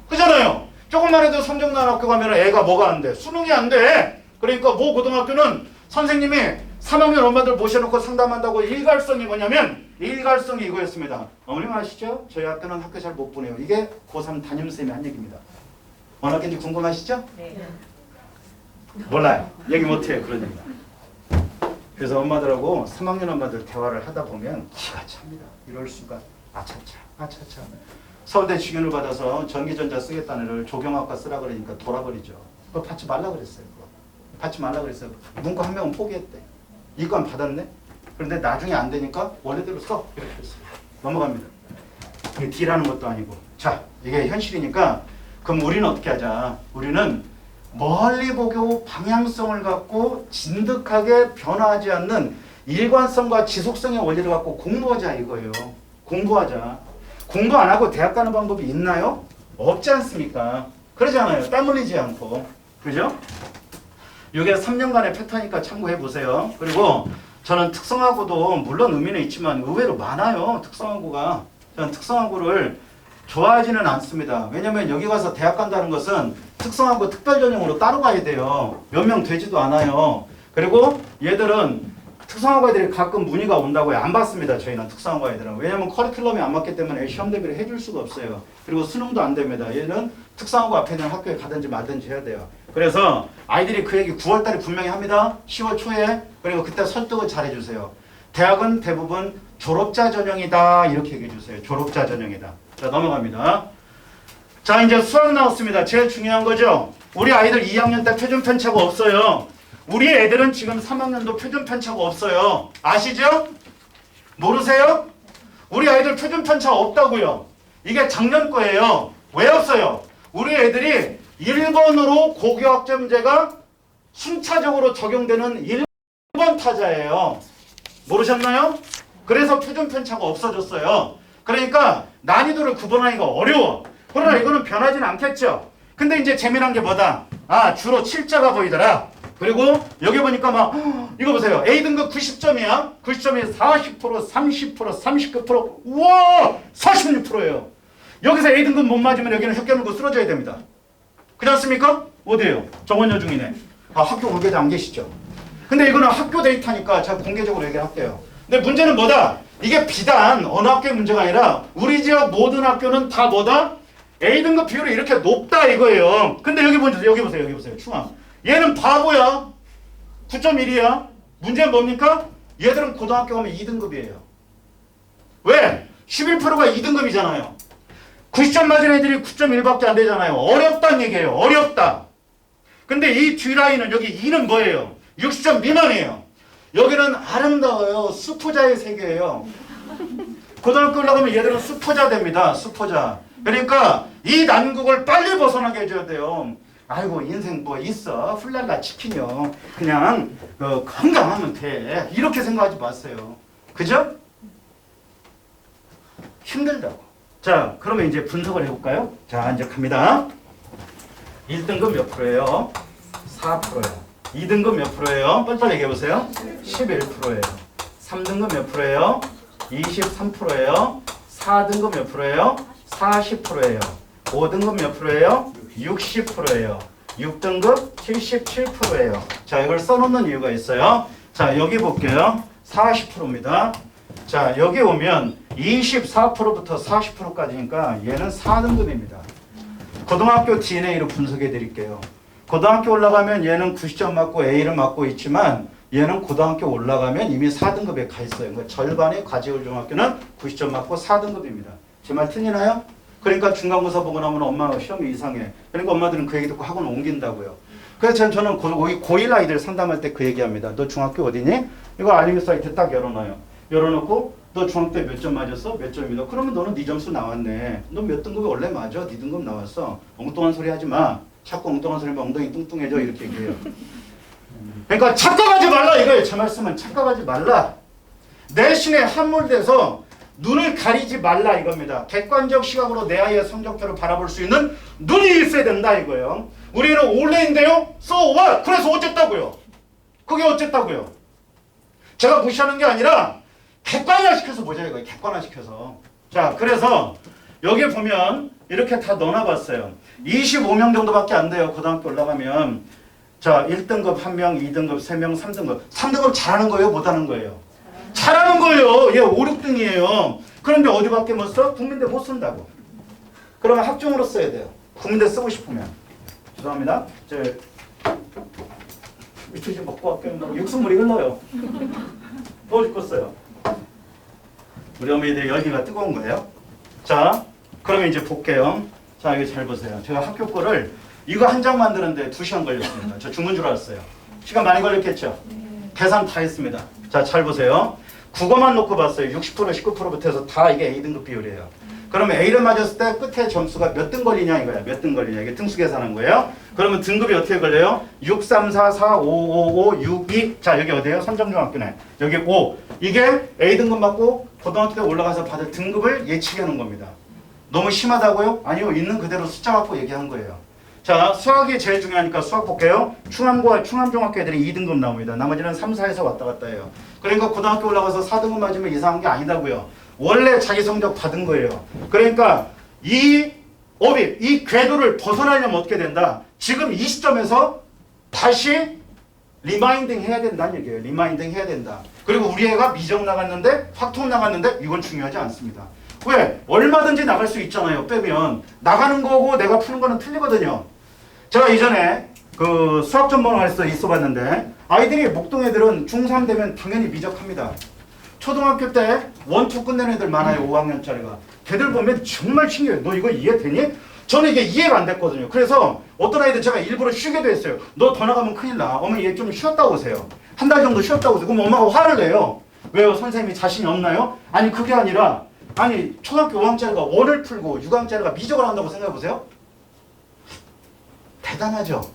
그잖아요. 조금만 해도 성적 나는 학교 가면 애가 뭐가 안 돼? 수능이 안 돼. 그러니까 모 고등학교는 선생님이 3학년 엄마들 모셔놓고 상담한다고 일갈성이 뭐냐면 일갈성이 이거였습니다. 어머님 아시죠? 저희 학교는 학교 잘 못 보내요. 이게 고3 담임쌤이 한 얘기입니다. 어느 학교인지 궁금하시죠? 네. 몰라요. 얘기 못해요. 그런 얘기가. 그래서 엄마들하고 3학년 엄마들 대화를 하다 보면 기가 찹니다. 이럴 수가. 아차차 아차차. 서울대 직윤을 받아서 전기전자 쓰겠다는 애를 조경학과 쓰라 그러니까 돌아버리죠. 그거 받지 말라 그랬어요. 그거. 받지 말라 그랬어요. 문과 한 명은 포기했대. 이건 받았네. 그런데 나중에 안 되니까 원래대로 써. 이렇게 했어요. 넘어갑니다. 이게 D라는 것도 아니고. 자, 이게 현실이니까 그럼 우리는 어떻게 하자. 우리는 멀리 보고 방향성을 갖고 진득하게 변화하지 않는 일관성과 지속성의 원리를 갖고 공부하자 이거예요. 공부하자. 공부 안 하고 대학 가는 방법이 있나요? 없지 않습니까? 그러잖아요. 땀 흘리지 않고. 그죠? 이게 3년간의 패턴이니까 참고해 보세요. 그리고 저는 특성화고도 물론 의미는 있지만 의외로 많아요. 특성화고가. 저는 특성화고를 좋아하지는 않습니다. 왜냐면 여기 가서 대학 간다는 것은 특성화고 특별전형으로 따로 가야 돼요. 몇 명 되지도 않아요. 그리고 얘들은 특성화고 애들이 가끔 문의가 온다고 안 받습니다. 저희는 특성화고 애들은. 왜냐면 커리큘럼이 안 맞기 때문에 시험 대비를 해줄 수가 없어요. 그리고 수능도 안 됩니다. 얘는 특성화고 앞에 있는 학교에 가든지 말든지 해야 돼요. 그래서 아이들이 그 얘기 9월 달에 분명히 합니다. 10월 초에. 그리고 그때 설득을 잘 해주세요. 대학은 대부분 졸업자 전형이다. 이렇게 얘기해 주세요. 졸업자 전형이다. 자, 넘어갑니다. 자, 이제 수학 나왔습니다. 제일 중요한 거죠. 우리 아이들 2학년 때 표준 편차가 없어요. 우리 애들은 지금 3학년도 표준 편차가 없어요. 아시죠? 모르세요? 우리 아이들 표준 편차 없다고요. 이게 작년 거예요. 왜 없어요? 우리 애들이 1번으로 고교학점 문제가 순차적으로 적용되는 1번 타자예요. 모르셨나요? 그래서 표준 편차가 없어졌어요. 그러니까 난이도를 구분하기가 어려워. 그러나 이거는 변하지는 않겠죠. 근데 이제 재미난 게 뭐다? 아, 주로 7자가 보이더라. 그리고 여기 보니까 막 이거 보세요. A등급 90점이야. 90점이 40%, 30%, 39%. 우와! 46%예요. 여기서 A등급 못 맞으면 여기는 흑개 물고 쓰러져야 됩니다. 그렇지 않습니까? 어디에요? 정원여 중이네. 아, 학교 관계자 안 계시죠? 근데 이거는 학교 데이터니까 제가 공개적으로 얘기할게요. 근데 문제는 뭐다? 이게 비단 어느 학교의 문제가 아니라 우리 지역 모든 학교는 다 뭐다? A등급 비율이 이렇게 높다 이거예요. 근데 여기 보세요. 여기 보세요. 충암. 얘는 바보야. 9.1이야. 문제는 뭡니까? 얘들은 고등학교 가면 2등급이에요. 왜? 11%가 2등급이잖아요. 90점 맞은 애들이 9.1밖에 안 되잖아요. 어렵다는 얘기예요. 어렵다. 근데 이 뒷라인은 여기 2는 뭐예요? 60점 미만이에요. 여기는 아름다워요. 수포자의 세계예요. 고등학교 올라가면 얘들은 수포자 됩니다. 수포자. 그러니까 이 난국을 빨리 벗어나게 해줘야 돼요. 아이고 인생 뭐 있어. 훌랄라 치킨이요. 그냥 건강하면 돼. 이렇게 생각하지 마세요. 그죠? 힘들다고. 자, 그러면 이제 분석을 해볼까요? 자, 이제 갑니다. 1등급 몇 프로예요? 4%예요. 2등급 몇 프로예요? 빨리빨리 얘기해보세요. 11%예요. 3등급 몇 프로예요? 23%예요. 4등급 몇 프로예요? 40%예요. 5등급 몇 프로예요? 60%예요. 6등급 77%예요. 자, 이걸 써놓는 이유가 있어요. 자, 여기 볼게요. 40%입니다. 자, 여기 오면 24%부터 40%까지니까 얘는 4등급입니다. 고등학교 DNA로 분석해 드릴게요. 고등학교 올라가면 얘는 90점 맞고 A를 맞고 있지만 얘는 고등학교 올라가면 이미 4등급에 가 있어요. 그러니까 절반의 과지울중학교는 90점 맞고 4등급입니다. 제 말 틀리나요? 그러니까 중간고사 보고 나면 엄마가 시험이 이상해. 그러니까 엄마들은 그 얘기 듣고 학원 옮긴다고요. 그래서 저는 고1 아이들 상담할 때 그 얘기합니다. 너 중학교 어디니? 이거 알림이 사이트 딱 열어놔요. 열어놓고 너 중학교 때 몇 점 맞았어? 몇 점이다. 그러면 너는 네 점수 나왔네. 너 몇 등급이 원래 맞아? 네 등급 나왔어. 엉뚱한 소리 하지 마. 자꾸 엉뚱한 소리 하면 엉덩이 뚱뚱해져. 이렇게 얘기해요. 그러니까 착각하지 말라 이거예요. 제 말씀은 착각하지 말라. 내신에 함몰돼서 눈을 가리지 말라 이겁니다. 객관적 시각으로 내 아이의 성적표를 바라볼 수 있는 눈이 있어야 된다 이거예요. 우리는 올레인데요. So what? 그래서 어쨌다고요? 그게 어쨌다고요? 제가 무시하는 게 아니라 객관화시켜서 보자 이거예요. 객관화시켜서. 자, 그래서 여기 보면 이렇게 다 넣어놔봤어요. 25명 정도밖에 안 돼요. 고등학교 올라가면. 자, 1등급 1명, 2등급 3명, 3등급. 3등급 잘하는 거예요? 못하는 거예요? 잘하는 거예요. 얘 5, 6등이에요. 그런데 어디밖에 못 써? 국민대 못 쓴다고. 그러면 학종으로 써야 돼요. 국민대 쓰고 싶으면. 죄송합니다. 밑에 좀 먹고 갈게요. 육수물이 흘러요. 더워 죽겠어요. 우리 어머니들 여기가 뜨거운 거예요. 자, 그러면 이제 볼게요. 자, 이거 잘 보세요. 제가 학교 거를 이거 한 장 만드는데 2시간 걸렸습니다. 저 죽는 줄 알았어요. 시간 많이 걸렸겠죠? 계산 다 했습니다. 자, 잘 보세요. 국어만 놓고 봤어요. 60%, 19%부터 해서 다 이게 A등급 비율이에요. 그러면 A를 맞았을 때 끝에 점수가 몇 등 걸리냐 이거야. 몇 등 걸리냐. 이게 등수 계산한 거예요. 그러면 등급이 어떻게 걸려요? 6, 3, 4, 4, 5, 5, 5, 6, 2. 자, 여기 어디예요? 선정중학교네. 여기 5. 이게 A등급 맞고 고등학교 때 올라가서 받을 등급을 예측하는 겁니다. 너무 심하다고요? 아니요. 있는 그대로 숫자 갖고 얘기한 거예요. 자, 수학이 제일 중요하니까 수학 볼게요. 충암중학교 애들이 2등급 나옵니다. 나머지는 3, 4에서 왔다 갔다 해요. 그러니까 고등학교 올라가서 4등급 맞으면 이상한 게 아니다고요. 원래 자기 성적 받은 거예요. 그러니까 이 오비, 이 궤도를 벗어나려면 어떻게 된다? 지금 이 시점에서 다시 리마인딩 해야 된다는 얘기예요. 리마인딩 해야 된다. 그리고 우리 애가 미적 나갔는데 확통 나갔는데 이건 중요하지 않습니다. 왜? 얼마든지 나갈 수 있잖아요. 빼면 나가는 거고 내가 푸는 거는 틀리거든요. 제가 이전에 그 수학 전문학에서 있어봤는데 아이들이 목동 애들은 중3 되면 당연히 미적합니다. 초등학교 때 원투 끝내는 애들 많아요. 5학년짜리가. 걔들 보면 정말 신기해요. 너 이거 이해되니? 저는 이게 이해가 안 됐거든요. 그래서 어떤 아이들 제가 일부러 쉬게도 했어요. 너 더 나가면 큰일 나. 어머니 얘 좀 쉬었다 오세요. 한 달 정도 쉬었다 오세요. 그럼 엄마가 화를 내요. 왜요? 선생님이 자신이 없나요? 아니 그게 아니라 아니 초등학교 5학년짜리가 원을 풀고 6학년짜리가 미적을 한다고 생각해보세요. 대단하죠?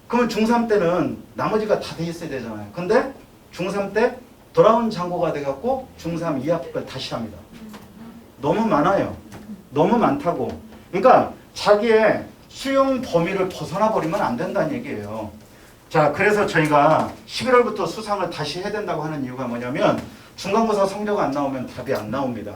그러면 중3 때는 나머지가 다 돼 있어야 되잖아요. 근데 중3 때 돌아온 장고가 돼갖고 중3 2학기까지 다시 합니다. 너무 많아요. 너무 많다고. 그러니까 자기의 수용 범위를 벗어나 버리면 안 된다는 얘기예요. 자, 그래서 저희가 11월부터 수상을 다시 해야 된다고 하는 이유가 뭐냐면 중간고사 성적 안 나오면 답이 안 나옵니다.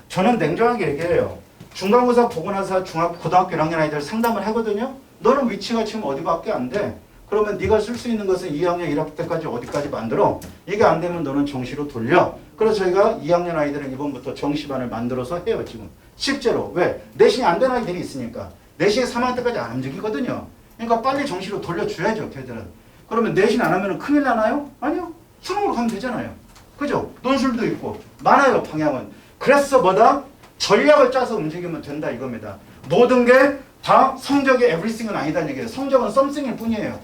저는 냉정하게 얘기해요. 중간고사 보고 나서 고등학교 1학년 아이들 상담을 하거든요. 너는 위치가 지금 어디밖에 안 돼. 그러면 네가 쓸 수 있는 것은 2학년 1학기 때까지 어디까지 만들어. 이게 안 되면 너는 정시로 돌려. 그래서 저희가 2학년 아이들은 이번부터 정시반을 만들어서 해요 지금. 실제로. 왜? 내신이 안 되는 아이들이 있으니까. 내신이 3학년 때까지 안 움직이거든요. 그러니까 빨리 정시로 돌려줘야죠 걔들은. 그러면 내신 안 하면 큰일 나나요? 아니요. 수능으로 가면 되잖아요. 그죠? 논술도 있고 많아요 방향은. 그래서 뭐다? 전략을 짜서 움직이면 된다 이겁니다. 모든 게 다 성적이 everything은 아니다는 얘기예요. 성적은 something일 뿐이에요.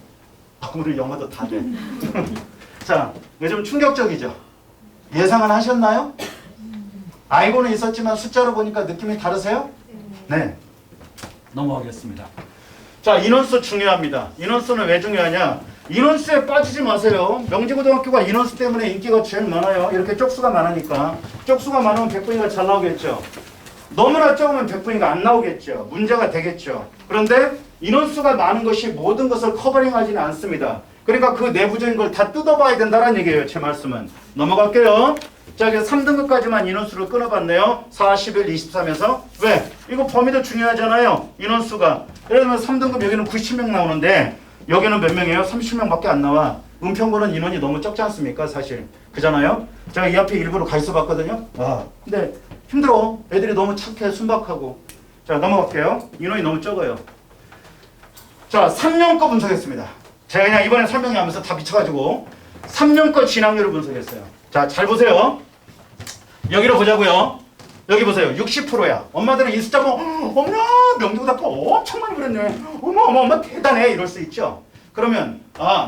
오늘 영어도 다 돼. 자, 이게 좀 충격적이죠? 예상은 하셨나요? 알고는 있었지만 숫자로 보니까 느낌이 다르세요? 네. 넘어가겠습니다. 자, 인원수 중요합니다. 인원수는 왜 중요하냐? 인원수에 빠지지 마세요. 명지고등학교가 인원수 때문에 인기가 제일 많아요. 이렇게 쪽수가 많으니까. 쪽수가 많으면 백분위가 잘 나오겠죠. 너무나 적으면 백분위가 안 나오겠죠. 문제가 되겠죠. 그런데 인원수가 많은 것이 모든 것을 커버링하지는 않습니다. 그러니까 그 내부적인 걸 다 뜯어봐야 된다는 얘기예요. 제 말씀은. 넘어갈게요. 자, 그래서 3등급까지만 인원수를 끊어봤네요. 41, 23에서. 왜? 이거 범위도 중요하잖아요. 인원수가. 예를 들면 3등급 여기는 90명 나오는데 여기는 몇 명이에요? 30명밖에 안 나와. 은평구는 인원이 너무 적지 않습니까? 사실. 그잖아요? 제가 이 앞에 일부러 가 있어 봤거든요. 와, 근데 힘들어. 애들이 너무 착해, 순박하고. 자, 넘어갈게요. 인원이 너무 적어요. 자, 3년 거 분석했습니다. 제가 그냥 이번에 설명하면서 다 미쳐가지고 3년 거 진학률을 분석했어요. 자, 잘 보세요. 여기로 보자고요. 여기 보세요. 60%야. 엄마들은 이 숫자 보면 어머나 명지고등학교 엄청 많이 그랬네. 어머 대단해 이럴 수 있죠. 그러면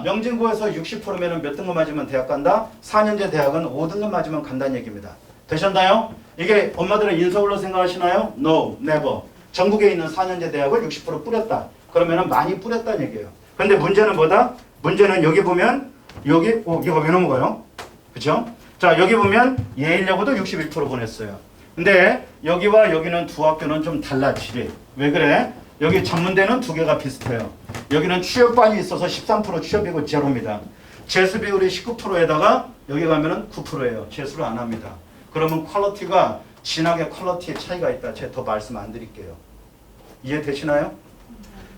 명진고에서 60%면 몇 등급 맞으면 대학 간다? 4년제 대학은 5등급 맞으면 간다는 얘기입니다. 되셨나요? 이게 엄마들은 인서울로 생각하시나요? No, never. 전국에 있는 4년제 대학을 60% 뿌렸다. 그러면 많이 뿌렸다는 얘기예요. 근데 문제는 뭐다? 문제는 여기 보면 이거 왜 넘어가요? 그쵸? 자, 여기 보면 예일여고도 61% 보냈어요. 근데 여기와 여기는 두 학교는 좀 달라 질이. 왜 그래? 여기 전문대는 두 개가 비슷해요. 여기는 취업반이 있어서 13% 취업이고 제로입니다. 재수 비율이 19%에다가 여기 가면은 9%예요. 재수를 안 합니다. 그러면 퀄리티가 진학의 퀄리티에 차이가 있다. 제가 더 말씀 안 드릴게요. 이해되시나요?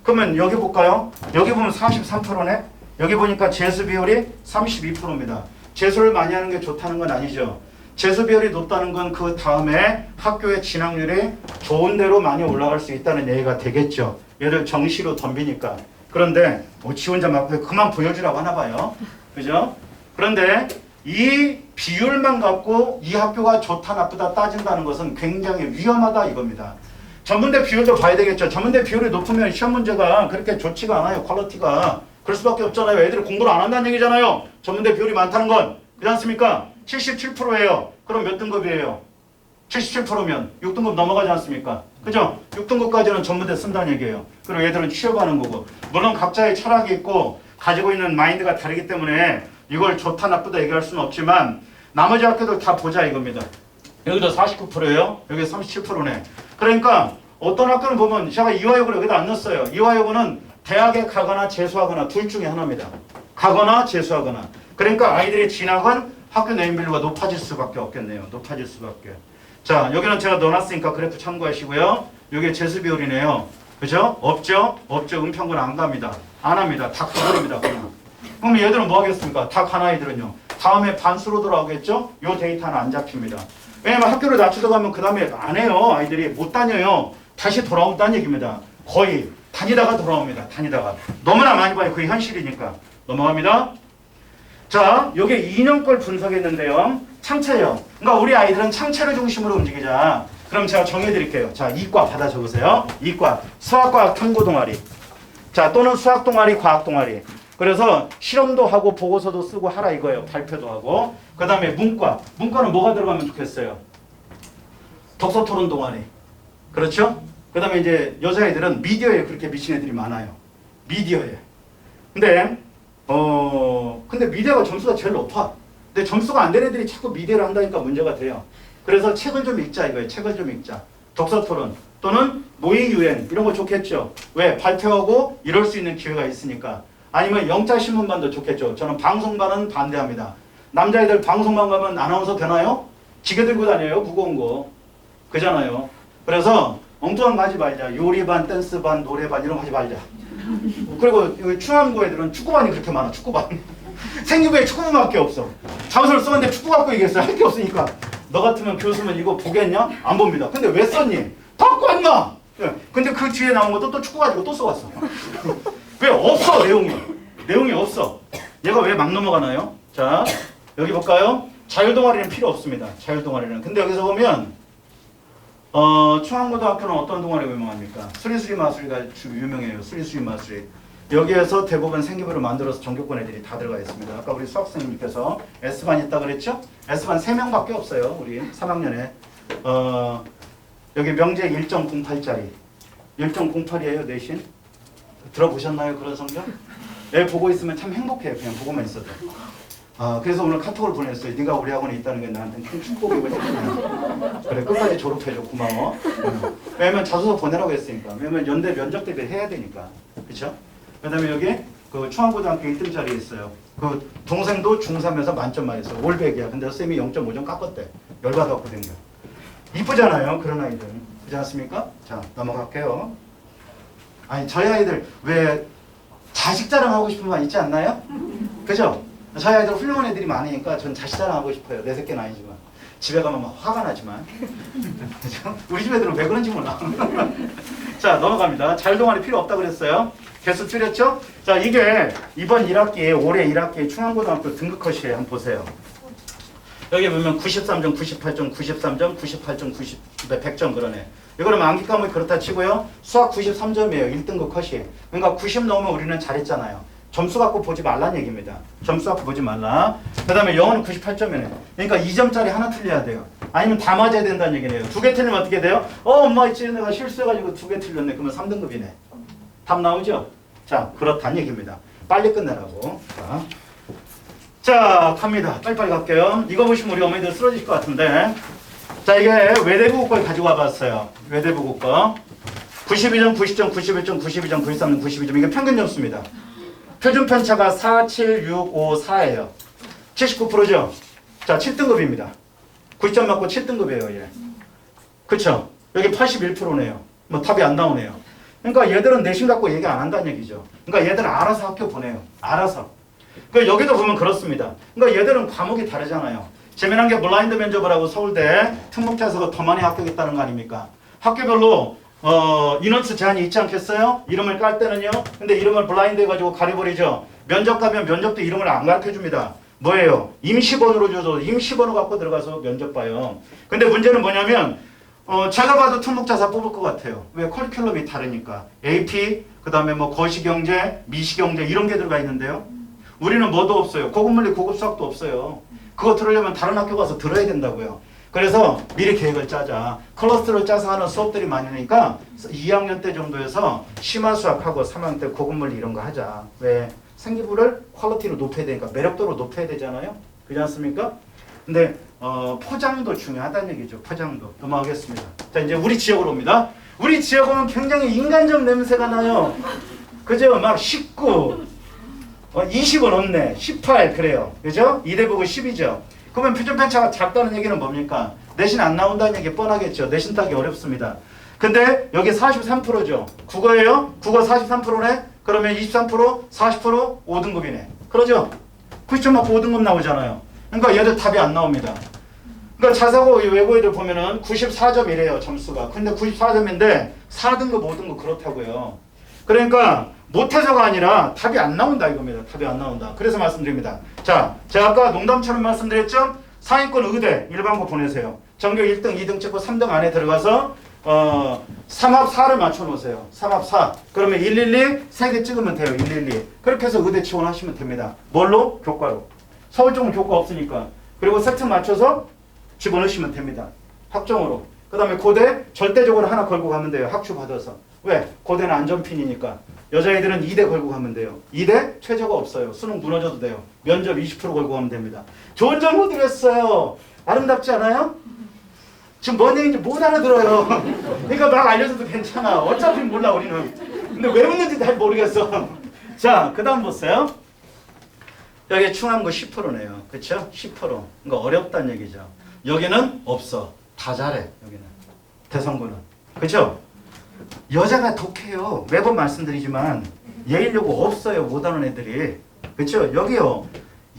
그러면 여기 볼까요? 여기 보면 43%네. 여기 보니까 재수 비율이 32%입니다. 재수를 많이 하는 게 좋다는 건 아니죠. 재수 비율이 높다는 건 그 다음에 학교의 진학률이 좋은 데로 많이 올라갈 수 있다는 얘기가 되겠죠. 얘를 정시로 덤비니까. 그런데 지 혼자 막 그만 보여주라고 하나 봐요. 그죠? 그런데 이 비율만 갖고 이 학교가 좋다 나쁘다 따진다는 것은 굉장히 위험하다 이겁니다. 전문대 비율도 봐야 되겠죠. 전문대 비율이 높으면 시험 문제가 그렇게 좋지가 않아요. 퀄리티가. 그럴 수밖에 없잖아요. 애들이 공부를 안 한다는 얘기잖아요. 전문대 비율이 많다는 건. 그렇지 않습니까? 77%예요. 그럼 몇 등급이에요? 77%면 6등급 넘어가지 않습니까? 그죠? 6등급까지는 전문대 쓴다는 얘기예요. 그리고 얘들은 취업하는 거고. 물론 각자의 철학이 있고 가지고 있는 마인드가 다르기 때문에 이걸 좋다 나쁘다 얘기할 수는 없지만 나머지 학교들 다 보자 이겁니다. 여기도 49%예요. 여기 37%네. 그러니까 어떤 학교는 보면 제가 이화여고를 여기다 안 넣었어요. 이화여고는 대학에 가거나 재수하거나 둘 중에 하나입니다. 가거나 재수하거나. 그러니까 아이들의 진학은 학교 네임밸류가 높아질 수밖에 없겠네요. 높아질 수밖에. 자, 여기는 제가 넣어놨으니까 그래프 참고하시고요. 여기 재수 비율이네요. 그죠? 없죠? 없죠. 은평구는 안 갑니다. 안 합니다. 다 커버립니다. 그냥. 그럼 얘들은 뭐 하겠습니까? 다 간 아이들은요. 다음에 반수로 돌아오겠죠? 요 데이터는 안 잡힙니다. 왜냐면 학교를 낮추다 가면 그 다음에 안 해요. 아이들이 못 다녀요. 다시 돌아온다는 얘기입니다. 거의 다니다가 돌아옵니다. 다니다가. 너무나 많이 봐요. 그게 현실이니까. 넘어갑니다. 자, 요게 2년 걸 분석했는데요. 창체요. 그러니까 우리 아이들은 창체를 중심으로 움직이자. 그럼 제가 정해드릴게요. 자, 이과 받아 적으세요. 이과. 수학과학 탐구 동아리. 자, 또는 수학 동아리, 과학 동아리. 그래서 실험도 하고 보고서도 쓰고 하라 이거예요. 발표도 하고. 그 다음에 문과. 문과는 뭐가 들어가면 좋겠어요? 독서 토론 동아리. 그렇죠? 그 다음에 이제 여자애들은 미디어에 그렇게 미친 애들이 많아요. 미디어에. 근데 미디어가 점수가 제일 높아. 근데 점수가 안 되는 애들이 자꾸 미디어를 한다니까 문제가 돼요. 그래서 책을 좀 읽자 이거예요. 책을 좀 읽자. 독서 토론 또는 모의 유엔 이런 거 좋겠죠. 왜? 발표하고 이럴 수 있는 기회가 있으니까. 아니면 영자 신문반도 좋겠죠. 저는 방송반은 반대합니다. 남자애들 방송반 가면 아나운서 되나요? 지게 들고 다녀요. 무거운 거. 그잖아요. 그래서 엉뚱한 거 하지 말자. 요리반, 댄스반, 노래반 이런 거 하지 말자. 그리고 충암고 애들은 축구반이 그렇게 많아. 축구반. 생기부에 축구반밖에 없어. 자소서를 썼는데 축구 갖고 얘기했어요. 할 게 없으니까. 너 같으면 교수면 이거 보겠냐? 안 봅니다. 근데 왜 썼니? 다 갖고 왔나? 근데 그 뒤에 나온 것도 또 축구 가지고 또 써왔어. 왜? 없어 내용이. 내용이 없어. 얘가 왜 막 넘어가나요? 자, 여기 볼까요? 자율동아리는 필요 없습니다. 자율동아리는. 근데 여기서 보면 충안고등학교는 어떤 동아리가 유명합니까? 수리수리 마술이가 유명해요. 수리수리 마술이. 여기에서 대부분 생기부를 만들어서 전교권 애들이 다 들어가 있습니다. 아까 우리 수학생님께서 S반 있다 그랬죠? S반 3명밖에 없어요. 우리 3학년에. 여기 명제 1.08짜리. 1.08이에요, 내신. 들어보셨나요? 그런 성적? 애 보고 있으면 참 행복해요. 그냥 보고만 있어도. 그래서 오늘 카톡을 보냈어요. 네가 우리 학원에 있다는 게 나한테는 큰 축복이고 행복이야. 그래, 끝까지 졸업해줘. 고마워. 왜냐면 자소서 보내라고 했으니까. 왜냐면 연대 면접 대비 해야 되니까. 그쵸? 그 다음에 여기 그 충안고등학교 1등짜리 있어요. 그 동생도 중3에서 만점 맞았어. 올백이야. 근데 쌤이 0.5점 깎았대. 열받아갖고 댕겨. 이쁘잖아요. 그런 아이들. 그렇지 않습니까? 자, 넘어갈게요. 아니, 저희 아이들 왜 자식 자랑하고 싶은 말 있지 않나요? 그죠? 저희 아이들 훌륭한 애들이 많으니까 전 자식 자랑하고 싶어요. 내 새끼는 아니지만. 집에 가면 막 화가 나지만. 그죠? 우리 집 애들은 왜 그런지 몰라. 자, 넘어갑니다. 자율동아리 필요 없다 그랬어요. 개수 줄였죠? 자, 이게 이번 1학기에 올해 1학기에 충안고등학교 등급 컷이에요. 한번 보세요. 여기 보면 93점, 98점, 93점, 98점, 100점 그러네. 이거는 암기 과목이 그렇다 치고요. 수학 93점이에요. 1등급 컷이. 그러니까 90 넘으면 우리는 잘했잖아요. 점수 갖고 보지 말라는 얘기입니다. 점수 갖고 보지 말라. 그 다음에 영어는 98점이네. 그러니까 2점짜리 하나 틀려야 돼요. 아니면 다 맞아야 된다는 얘기네요. 2개 틀리면 어떻게 돼요? 엄마 있지 내가 실수해가지고 2개 틀렸네. 그러면 3등급이네. 답 나오죠? 자, 그렇다는 얘기입니다. 빨리 끝내라고. 자, 갑니다. 빨리빨리 갈게요. 이거 보시면 우리 어머니들 쓰러지실 것 같은데. 자, 이게 외대부국 걸 가지고 와봤어요. 외대부국 거. 92점, 90점, 91점, 92점, 93점, 92점. 이게 평균 점수입니다. 표준 편차가 4, 7, 6, 5, 4예요. 79%죠? 자, 7등급입니다. 90점 맞고 7등급이에요, 얘. 그쵸? 여기 81%네요. 뭐 답이 안 나오네요. 그러니까 얘들은 내신 갖고 얘기 안 한다는 얘기죠. 그러니까 얘들은 알아서 학교 보내요. 알아서. 그러니까 여기도 보면 그렇습니다. 그러니까 얘들은 과목이 다르잖아요. 재미난 게 블라인드 면접을 하고 서울대 특목자에서 더 많이 합격했다는 거 아닙니까? 학교별로 인원수 제한이 있지 않겠어요? 이름을 깔 때는요. 근데 이름을 블라인드 해가지고 가려버리죠. 면접 가면 면접도 이름을 안 가르쳐줍니다. 뭐예요? 임시번호로 줘서 임시번호 갖고 들어가서 면접 봐요. 근데 문제는 뭐냐면 제가 봐도 특목자사 뽑을 것 같아요. 왜? 커리큘럼이 다르니까. AP, 그 다음에 뭐 거시경제, 미시경제 이런 게 들어가 있는데요. 우리는 뭐도 없어요. 고급물리, 고급수학도 없어요. 그거 들으려면 다른 학교 가서 들어야 된다고요. 그래서 미리 계획을 짜자. 클러스터를 짜서 하는 수업들이 많으니까 2학년 때 정도에서 심화수학하고 3학년 때 고급물리 이런 거 하자. 왜? 생기부를 퀄리티로 높여야 되니까 매력도로 높여야 되잖아요. 그렇지 않습니까? 근데 포장도 중요하다는 얘기죠. 포장도. 넘어가겠습니다. 자, 이제 우리 지역으로 옵니다. 우리 지역은 굉장히 인간적 냄새가 나요. 그죠? 막 19, 20은 없네. 18 그래요. 그죠? 이대보고 10이죠. 그러면 표준 편차가 작다는 얘기는 뭡니까? 내신 안 나온다는 얘기 뻔하겠죠. 내신 따기 어렵습니다. 근데 여기 43%죠. 국어예요? 국어 43%네? 그러면 23%, 40%, 5등급이네. 그러죠? 90점 맞고 5등급 나오잖아요. 그러니까 얘들 답이 안 나옵니다. 그러니까 자사고 외고 애들 보면은 94점이래요. 점수가. 근데 94점인데 4등급, 5등급 그렇다고요. 그러니까 못해서가 아니라 답이 안 나온다 이겁니다. 답이 안 나온다. 그래서 말씀드립니다. 자, 제가 아까 농담처럼 말씀드렸죠? 상위권 의대 일반고 보내세요. 전교 1등, 2등 찍고 3등 안에 들어가서 3합 4를 맞춰 놓으세요. 3합 4. 그러면 112 3개 찍으면 돼요. 112. 그렇게 해서 의대 지원하시면 됩니다. 뭘로? 교과로. 서울 쪽은 교과 없으니까. 그리고 세트 맞춰서 집어넣으시면 됩니다. 학종으로. 그 다음에 고대 절대적으로 하나 걸고 가면 돼요. 학주 받아서. 왜? 고대는 안전핀이니까. 여자애들은 2대 걸고 가면 돼요. 2대 최저가 없어요. 수능 무너져도 돼요. 면접 20% 걸고 가면 됩니다. 좋은 정보 드렸어요. 아름답지 않아요? 지금 뭔 얘기인지 못 알아들어요. 그러니까 막 알려줘도 괜찮아. 어차피 몰라 우리는. 근데 왜 묻는지 잘 모르겠어. 자, 그 다음 보세요. 여기 충한 거 10%네요. 그쵸? 10%. 그러니까 어렵다는 얘기죠. 여기는 없어. 다 잘해. 여기는. 대성구는. 그쵸? 여자가 독해요. 매번 말씀드리지만 예일 요구 없어요. 못하는 애들이. 그쵸? 여기요.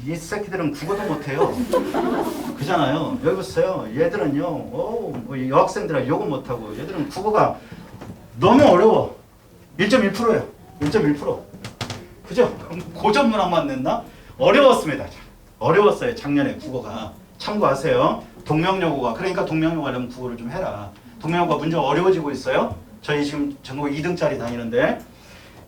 이 새끼들은 국어도 못해요. 그잖아요. 여기 보세요. 얘들은요. 뭐 여학생들은 욕을 못하고 얘들은 국어가 너무 어려워. 1.1%예요. 1.1%. 그죠? 고전문학만 냈나? 어려웠습니다. 어려웠어요. 작년에 국어가. 참고하세요. 동명여고가. 그러니까 동명여고 하려면 국어를 좀 해라. 동명과 문제 어려워지고 있어요. 저희 지금 전국 2등짜리 다니는데.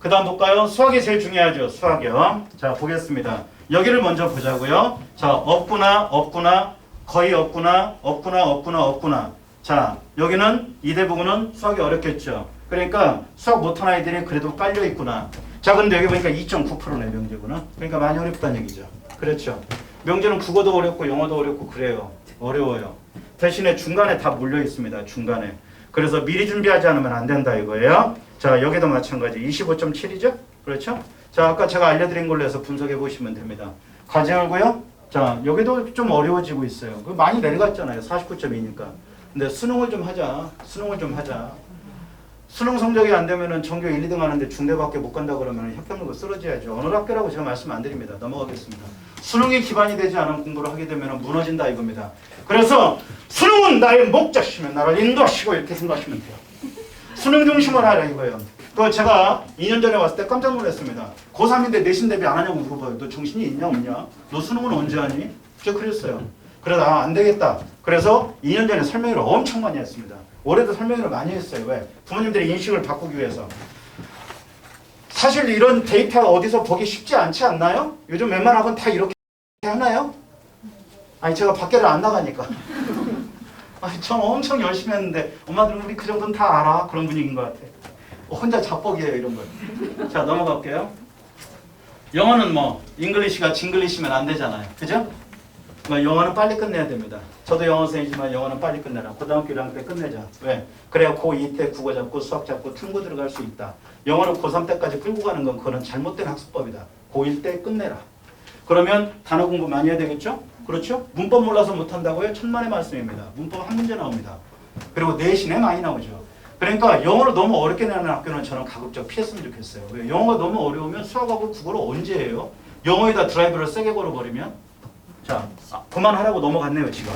그 다음 볼까요? 수학이 제일 중요하죠. 수학이요. 자, 보겠습니다. 여기를 먼저 보자고요. 자, 없구나, 없구나, 거의 없구나, 없구나, 없구나, 없구나. 자, 여기는 이 대부분은 수학이 어렵겠죠. 그러니까 수학 못한 아이들이 그래도 깔려 있구나. 자, 근데 여기 보니까 2.9%네, 명제구나. 그러니까 많이 어렵다는 얘기죠. 그렇죠. 명제는 국어도 어렵고 영어도 어렵고 그래요. 어려워요. 대신에 중간에 다 몰려 있습니다. 중간에. 그래서 미리 준비하지 않으면 안 된다 이거예요. 자, 여기도 마찬가지 25.7이죠? 그렇죠? 자, 아까 제가 알려드린 걸로 해서 분석해 보시면 됩니다. 과제하고요. 자, 여기도 좀 어려워지고 있어요. 많이 내려갔잖아요. 49.2니까. 근데 수능을 좀 하자. 수능을 좀 하자. 수능 성적이 안 되면은 전교 1, 2등 하는데 중대밖에 못 간다 그러면 학교는 쓰러져야죠. 어느 학교라고 제가 말씀 안 드립니다. 넘어가겠습니다. 수능이 기반이 되지 않은 공부를 하게 되면 무너진다 이겁니다. 그래서 수능은 나의 목자시면 나를 인도하시고 이렇게 생각하시면 돼요. 수능 중심을 하라 이거예요. 그 제가 2년 전에 왔을 때 깜짝 놀랐습니다. 고3인데 내신 대비 안 하냐고 물어봐요. 너 정신이 있냐 없냐? 너 수능은 언제 하니? 제가 그랬어요. 그러다 안 되겠다. 그래서 2년 전에 설명회를 엄청 많이 했습니다. 올해도 설명회를 많이 했어요. 왜? 부모님들의 인식을 바꾸기 위해서. 사실 이런 데이터가 어디서 보기 쉽지 않지 않나요? 요즘 웬만한 학원 다 이렇게 하나요? 아니 제가 밖에를 안 나가니까. 아니 전 엄청 열심히 했는데 엄마들은 우리 그 정도는 다 알아. 그런 분위기인 것 같아. 혼자 자뻑이에요 이런 거. 자 넘어갈게요. 영어는 뭐 잉글리시가 징글리시면 안 되잖아요. 그죠? 영어는 빨리 끝내야 됩니다. 저도 영어 선생님이지만 영어는 빨리 끝내라. 고등학교 1학년 때 끝내자. 왜? 그래야 고2 때 국어 잡고 수학 잡고 탐구 들어갈 수 있다. 영어는 고3 때까지 끌고 가는 건 그거는 잘못된 학습법이다. 고1 때 끝내라. 그러면 단어 공부 많이 해야 되겠죠? 그렇죠? 문법 몰라서 못한다고요? 천만의 말씀입니다. 문법 한 문제 나옵니다. 그리고 내신에 많이 나오죠. 그러니까 영어를 너무 어렵게 내는 학교는 저는 가급적 피했으면 좋겠어요. 왜? 영어가 너무 어려우면 수학하고 국어를 언제 해요? 영어에다 드라이브를 세게 걸어버리면 자, 그만하라고 넘어갔네요, 지금.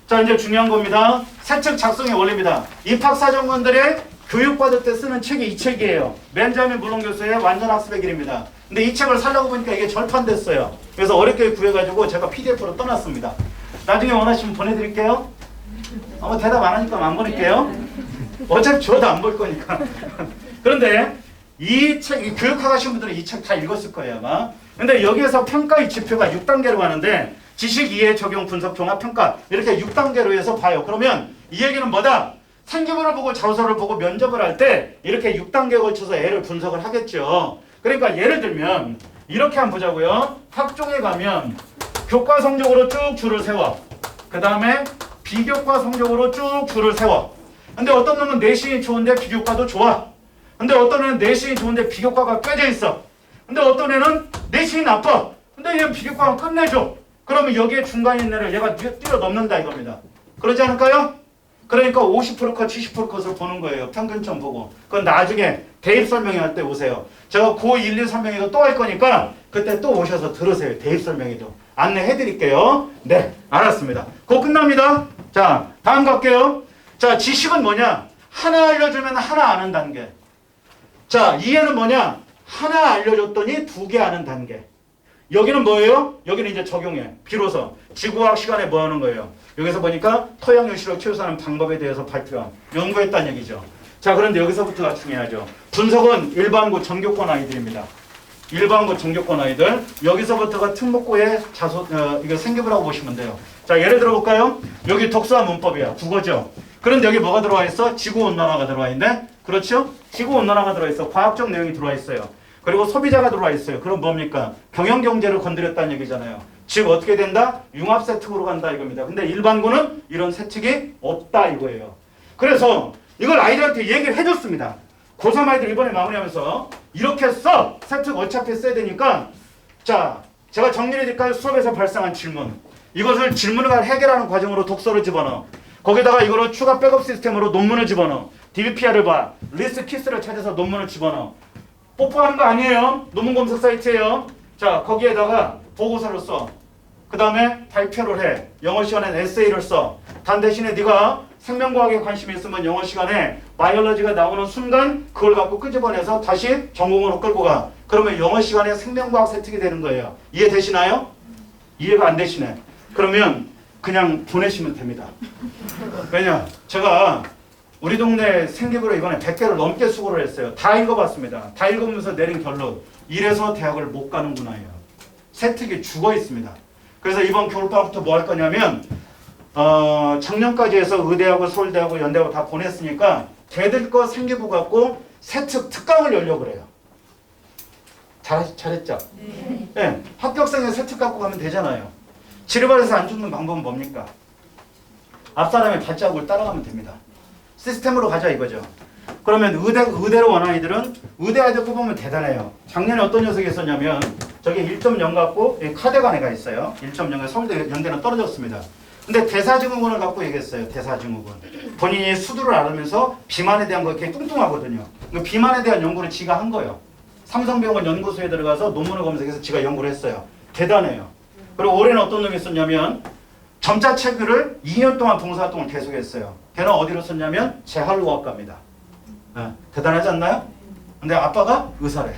자, 이제 중요한 겁니다. 새 책 작성의 원리입니다. 입학사정관들의 교육받을 때 쓰는 책이 이 책이에요. 벤자민 블룸 교수의 완전 학습의 길입니다. 근데 이 책을 살려고 보니까 이게 절판됐어요. 그래서 어렵게 구해가지고 제가 PDF로 떠났습니다. 나중에 원하시면 보내드릴게요. 아마 대답 안 하니까 안 보낼게요. 어차피 저도 안 볼 거니까. 그런데 이 책, 이 교육학 하신 분들은 이 책 다 읽었을 거예요, 아마. 근데 여기에서 평가의 지표가 6단계로 가는데 지식, 이해, 적용, 분석, 종합, 평가 이렇게 6단계로 해서 봐요. 그러면 이 얘기는 뭐다? 생기부를 보고 자소서를 보고 면접을 할 때 이렇게 6단계에 걸쳐서 애를 분석을 하겠죠. 그러니까 예를 들면 이렇게 한번 보자고요. 학종에 가면 교과 성적으로 쭉 줄을 세워. 그 다음에 비교과 성적으로 쭉 줄을 세워. 근데 어떤 놈은 내신이 좋은데 비교과도 좋아. 근데 어떤 애는 내신이 좋은데 비교과가 껴져 있어. 근데 어떤 애는 내신이 나빠. 근데 얘는 비교과가 끝내줘. 그러면 여기에 중간에 있는 애를 얘가 뛰어넘는다 이겁니다. 그러지 않을까요? 그러니까 50% 컷, 70% 컷을 보는 거예요. 평균점 보고. 그건 나중에 대입 설명회 때 오세요. 제가 고1, 2 설명회도 또 할 거니까 그때 또 오셔서 들으세요. 대입 설명회도. 안내해 드릴게요. 네, 알았습니다. 그거 끝납니다. 자, 다음 갈게요. 자, 지식은 뭐냐? 하나 알려주면 하나 아는 단계. 자, 이해는 뭐냐? 하나 알려줬더니 2개 아는 단계. 여기는 뭐예요? 여기는 이제 적용해. 비로소 지구과학 시간에 뭐 하는 거예요? 여기서 보니까 토양유실을 최소화하는 방법에 대해서 발표한 연구했다는 얘기죠. 자, 그런데 여기서부터가 중요하죠. 분석은 일반고 전교권 아이들입니다. 일반고 전교권 아이들. 여기서부터가 특목고의 이거 생기부라고 보시면 돼요. 자, 예를 들어 볼까요? 여기 독서와 문법이야. 국어죠. 그런데 여기 뭐가 들어와 있어? 지구온난화가 들어와 있네. 그렇죠? 지구온난화가 들어와 있어. 과학적 내용이 들어와 있어요. 그리고 소비자가 들어와 있어요. 그럼 뭡니까? 경영경제를 건드렸다는 얘기잖아요. 즉 어떻게 된다? 융합 세특으로 간다 이겁니다. 근데 일반고는 이런 세특이 없다 이거예요. 그래서 이걸 아이들한테 얘기를 해줬습니다. 고3 아이들 이번에 마무리하면서 이렇게 써! 세특 어차피 써야 되니까 자, 제가 정리해드릴까요? 수업에서 발생한 질문. 이것을 질문을 해결하는 과정으로 독서를 집어넣어. 거기다가 이거를 추가 백업 시스템으로 논문을 집어넣어. DBPR을 봐. 리스트 키스를 찾아서 논문을 집어넣어. 뽀뽀하는 거 아니에요. 논문 검색 사이트예요. 자, 거기에다가 보고서를 써. 그 다음에 발표를 해. 영어 시간엔 에세이를 써. 단 대신에 네가 생명과학에 관심이 있으면 영어 시간에 바이올로지가 나오는 순간 그걸 갖고 끄집어내서 다시 전공으로 끌고 가. 그러면 영어 시간에 생명과학 세특이 되는 거예요. 이해되시나요? 이해가 안 되시네. 그러면 그냥 보내시면 됩니다. 왜냐? 제가 우리 동네 생기부로 이번에 100개를 넘게 수고를 했어요. 다 읽어봤습니다. 다 읽으면서 내린 결론. 이래서 대학을 못 가는구나예요. 세특이 죽어 있습니다. 그래서 이번 겨울방학부터 뭐 할 거냐면 작년까지 해서 의대하고 서울대하고 연대하고 다 보냈으니까 걔들 거 생기부 갖고 세특 특강을 열려고 그래요. 잘했죠? 네. 네. 합격생에 세특 갖고 가면 되잖아요. 지르발에서 안 죽는 방법은 뭡니까? 앞사람의 발자국을 따라가면 됩니다. 시스템으로 가자 이거죠. 그러면 의대로 원 아이들은 의대 아이들 뽑으면 대단해요. 작년에 어떤 녀석이 있었냐면 저기 1.0 갖고 카대관 애가 있어요. 1.0에 서울대 연대는 떨어졌습니다. 근데 대사증후군을 갖고 얘기했어요. 대사증후군. 본인이 수두를 앓으면서 비만에 대한 거 되게 뚱뚱하거든요. 그 비만에 대한 연구를 지가 한 거예요. 삼성병원 연구소에 들어가서 논문을 검색해서 지가 연구를 했어요. 대단해요. 그리고 올해는 어떤 놈이 있었냐면 점자 체크를 2년 동안 봉사활동을 계속했어요. 걔는 어디로 썼냐면 재활의학과입니다. 네, 대단하지 않나요? 근데 아빠가 의사래.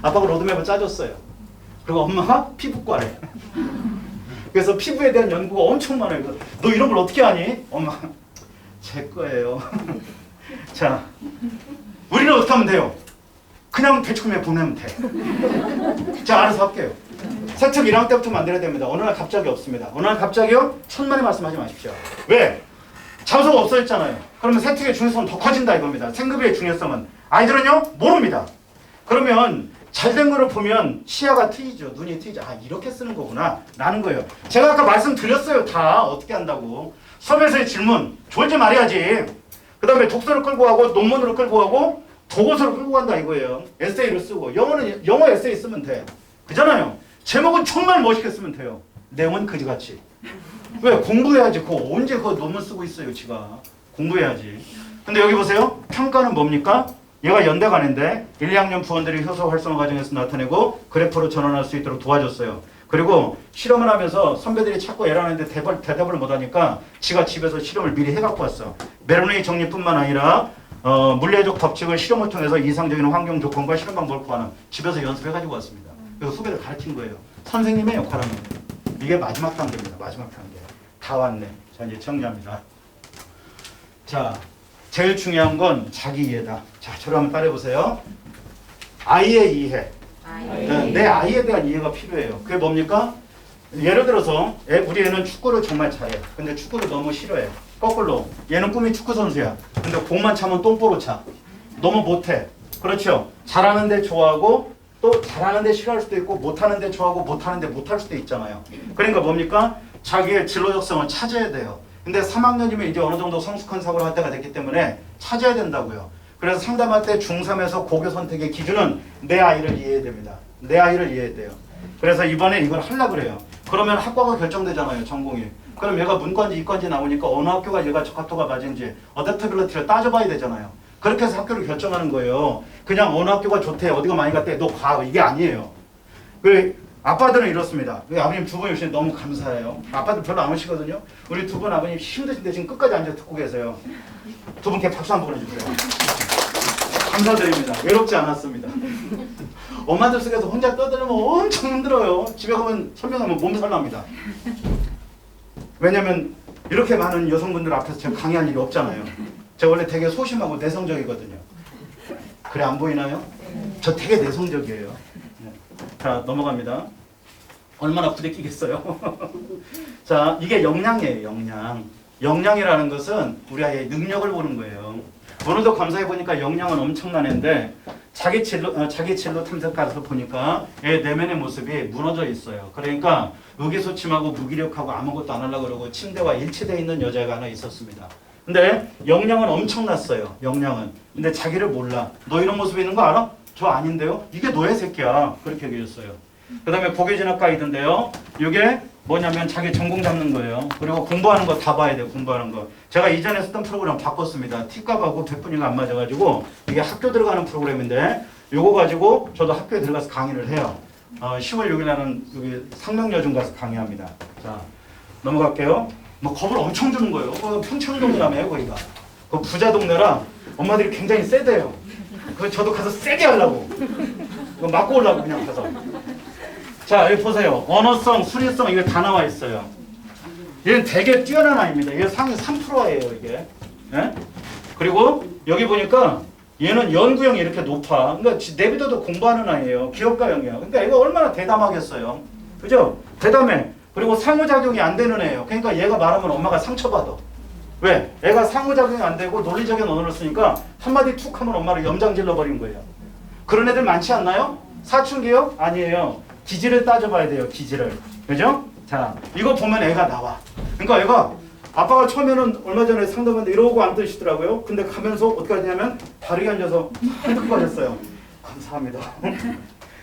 아빠가 로드맵을 짜줬어요. 그리고 엄마가 피부과래. 그래서 피부에 대한 연구가 엄청 많아요. 너 이런 걸 어떻게 하니? 엄마, 제 거예요. 자, 우리는 어떻게 하면 돼요? 그냥 대충 보내면 돼. 제가 알아서 할게요. 세특 1학년 때부터 만들어야 됩니다. 어느 날 갑자기 없습니다. 어느 날 갑자기요? 천만에 말씀하지 마십시오. 왜? 장소가 없어졌잖아요. 그러면 세특의 중요성은 더 커진다 이겁니다. 생급의 중요성은. 아이들은요? 모릅니다. 그러면 잘된 거를 보면 시야가 트이죠. 눈이 트이죠. 아, 이렇게 쓰는 거구나 라는 거예요. 제가 아까 말씀드렸어요. 다 어떻게 한다고. 수업에서의 질문 졸지 말아야지. 그 다음에 독서를 끌고 가고 논문으로 끌고 가고 도고서를 끌고 간다 이거예요. 에세이를 쓰고. 영어는 영어 에세이 쓰면 돼. 그잖아요. 제목은 정말 멋있게 쓰면 돼요. 내용은 그지같이. 왜? 공부해야지. 그거 언제 그 논문 쓰고 있어요 지가. 공부해야지. 근데 여기 보세요. 평가는 뭡니까? 얘가 연대 간인데 1, 2학년 부원들이 효소 활성화 과정에서 나타내고 그래프로 전환할 수 있도록 도와줬어요. 그리고 실험을 하면서 선배들이 자꾸 애라는데 대답을 못하니까 지가 집에서 실험을 미리 해갖고 왔어. 메로네이 정리뿐만 아니라 물리적 법칙을 실험을 통해서 이상적인 환경 조건과 실험 방법을 구하는 집에서 연습해가지고 왔습니다. 그래서 후배들 가르친 거예요. 선생님의 역할은 이게 마지막 단계입니다. 마지막 단계. 다 왔네. 자 이제 정리합니다. 자 제일 중요한 건 자기 이해다. 자 저를 한번 따라해보세요. 아이의 이해. 내 아이에 대한 이해가 필요해요. 그게 뭡니까? 예를 들어서 우리 애는 축구를 정말 잘해. 근데 축구를 너무 싫어해. 거꾸로 얘는 꿈이 축구 선수야. 근데 공만 차면 똥보로 차. 너무 못해. 그렇죠? 잘하는데 좋아하고 또 잘하는데 싫어할 수도 있고 못하는데 좋아하고 못하는데 못할 수도 있잖아요. 그러니까 뭡니까? 자기의 진로적성을 찾아야 돼요. 근데 3학년이면 이제 어느 정도 성숙한 사고를 할 때가 됐기 때문에 찾아야 된다고요. 그래서 상담할 때 중3에서 고교 선택의 기준은 내 아이를 이해해야 됩니다. 내 아이를 이해해야 돼요. 그래서 이번에 이걸 하려고 그래요. 그러면 학과가 결정되잖아요. 전공이. 그럼 얘가 문과인지 이과인지 나오니까 어느 학교가 얘가 적합도가 맞은지 어댑터빌리티를 따져봐야 되잖아요. 그렇게 해서 학교를 결정하는 거예요. 그냥 어느 학교가 좋대, 어디가 많이 갔대, 너 가. 이게 아니에요. 아빠들은 이렇습니다. 아버님 두 분이 오시니 너무 감사해요. 아빠들 별로 안 오시거든요. 우리 두 분 아버님 힘드신데 지금 끝까지 앉아 듣고 계세요. 두 분께 박수 한번 보내주세요. 감사드립니다. 외롭지 않았습니다. 엄마들 속에서 혼자 떠들면 엄청 힘들어요. 집에 가면 설명하면 몸살 납니다. 왜냐면 이렇게 많은 여성분들 앞에서 제가 강의한 일이 없잖아요. 제가 원래 되게 소심하고 내성적이거든요. 그래 안 보이나요? 저 되게 내성적이에요. 자 넘어갑니다. 얼마나 부대끼겠어요. 자 이게 역량이에요. 역량. 역량이라는 것은 우리 아이의 능력을 보는 거예요. 오늘도 감사해 보니까 역량은 엄청난 애인데 자기 진로 탐색 가서 보니까 애 내면의 모습이 무너져 있어요. 그러니까 의기소침하고 무기력하고 아무것도 안 하려고 그러고 침대와 일치되어 있는 여자가 하나 있었습니다. 근데 역량은 엄청났어요. 역량은. 근데 자기를 몰라. 너 이런 모습이 있는 거 알아? 저 아닌데요? 이게 너의 새끼야. 그렇게 얘기했어요. 그 다음에 고교진학 가이드인데요. 이게 뭐냐면 자기 전공 잡는 거예요. 그리고 공부하는 거 다 봐야 돼요. 공부하는 거. 제가 이전에 쓰던 프로그램 바꿨습니다. T값하고 100분위가 안 맞아가지고 이게 학교 들어가는 프로그램인데 요거 가지고 저도 학교에 들어가서 강의를 해요. 10월 6일 날은 여기 상명여중 가서 강의합니다. 자 넘어갈게요. 뭐 겁을 엄청 주는 거예요. 평창동이라며요 거기가. 그 부자 동네라 엄마들이 굉장히 세대요. 그래서 저도 가서 세게 하려고. 맞고 오려고 그냥 가서. 자 여기 보세요. 언어성, 수리성 이게 다 나와 있어요. 얘는 되게 뛰어난 아이입니다. 얘 상위 3%예요 이게. 예? 그리고 여기 보니까 얘는 연구형이 이렇게 높아. 그러니까 내비둬도 공부하는 아이예요. 기업가형이야. 그러니까 얘가 얼마나 대담하겠어요. 그죠? 대담해. 그리고 상호작용이 안 되는 애예요. 그러니까 얘가 말하면 엄마가 상처받아. 왜? 애가 상호작용이 안 되고 논리적인 언어를 쓰니까 한마디 툭 하면 엄마를 염장질러 버린 거예요. 그런 애들 많지 않나요? 사춘기요? 아니에요. 기질을 따져봐야 돼요. 기질을. 그죠? 자, 이거 보면 애가 나와. 그러니까 애가 아빠가 처음에는 얼마 전에 상담했는데 이러고 앉으시더라고요. 근데 가면서 어떻게 하냐면 다리에 앉아서 헐떡거렸어요. 감사합니다.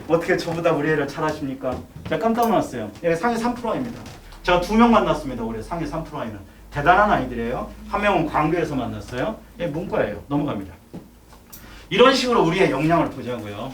어떻게 저보다 우리 애를 잘하십니까? 제가 깜짝 놀랐어요. 얘 상위 3%입니다. 제가 2명 만났습니다. 올해 상위 3%아이는. 대단한 아이들이에요. 한 명은 광교에서 만났어요. 얘 문과예요. 넘어갑니다. 이런 식으로 우리의 역량을 보자고요.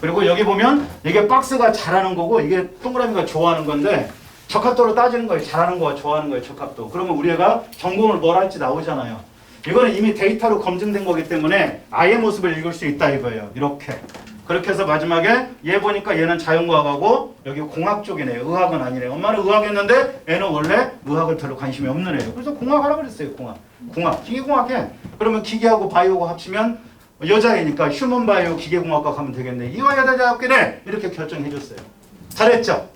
그리고 여기 보면 이게 박스가 잘하는 거고 이게 동그라미가 좋아하는 건데 적합도로 따지는 거예요. 잘하는 거와 좋아하는 거예요. 적합도. 그러면 우리 애가 전공을 뭘 할지 나오잖아요. 이거는 이미 데이터로 검증된 거기 때문에 아이의 모습을 읽을 수 있다 이거예요. 이렇게. 그렇게 해서 마지막에 얘 보니까 얘는 자연과학하고 여기 공학 쪽이네요. 의학은 아니래요. 엄마는 의학했는데 애는 원래 의학을 별로 관심이 없는 애예요. 그래서 공학하라고 그랬어요. 공학. 기계공학해. 그러면 기계하고 바이오가 합치면 여자애니까 휴먼 바이오 기계공학과 가면 되겠네. 이화여자대학교네. 이렇게 결정해 줬어요. 잘했죠?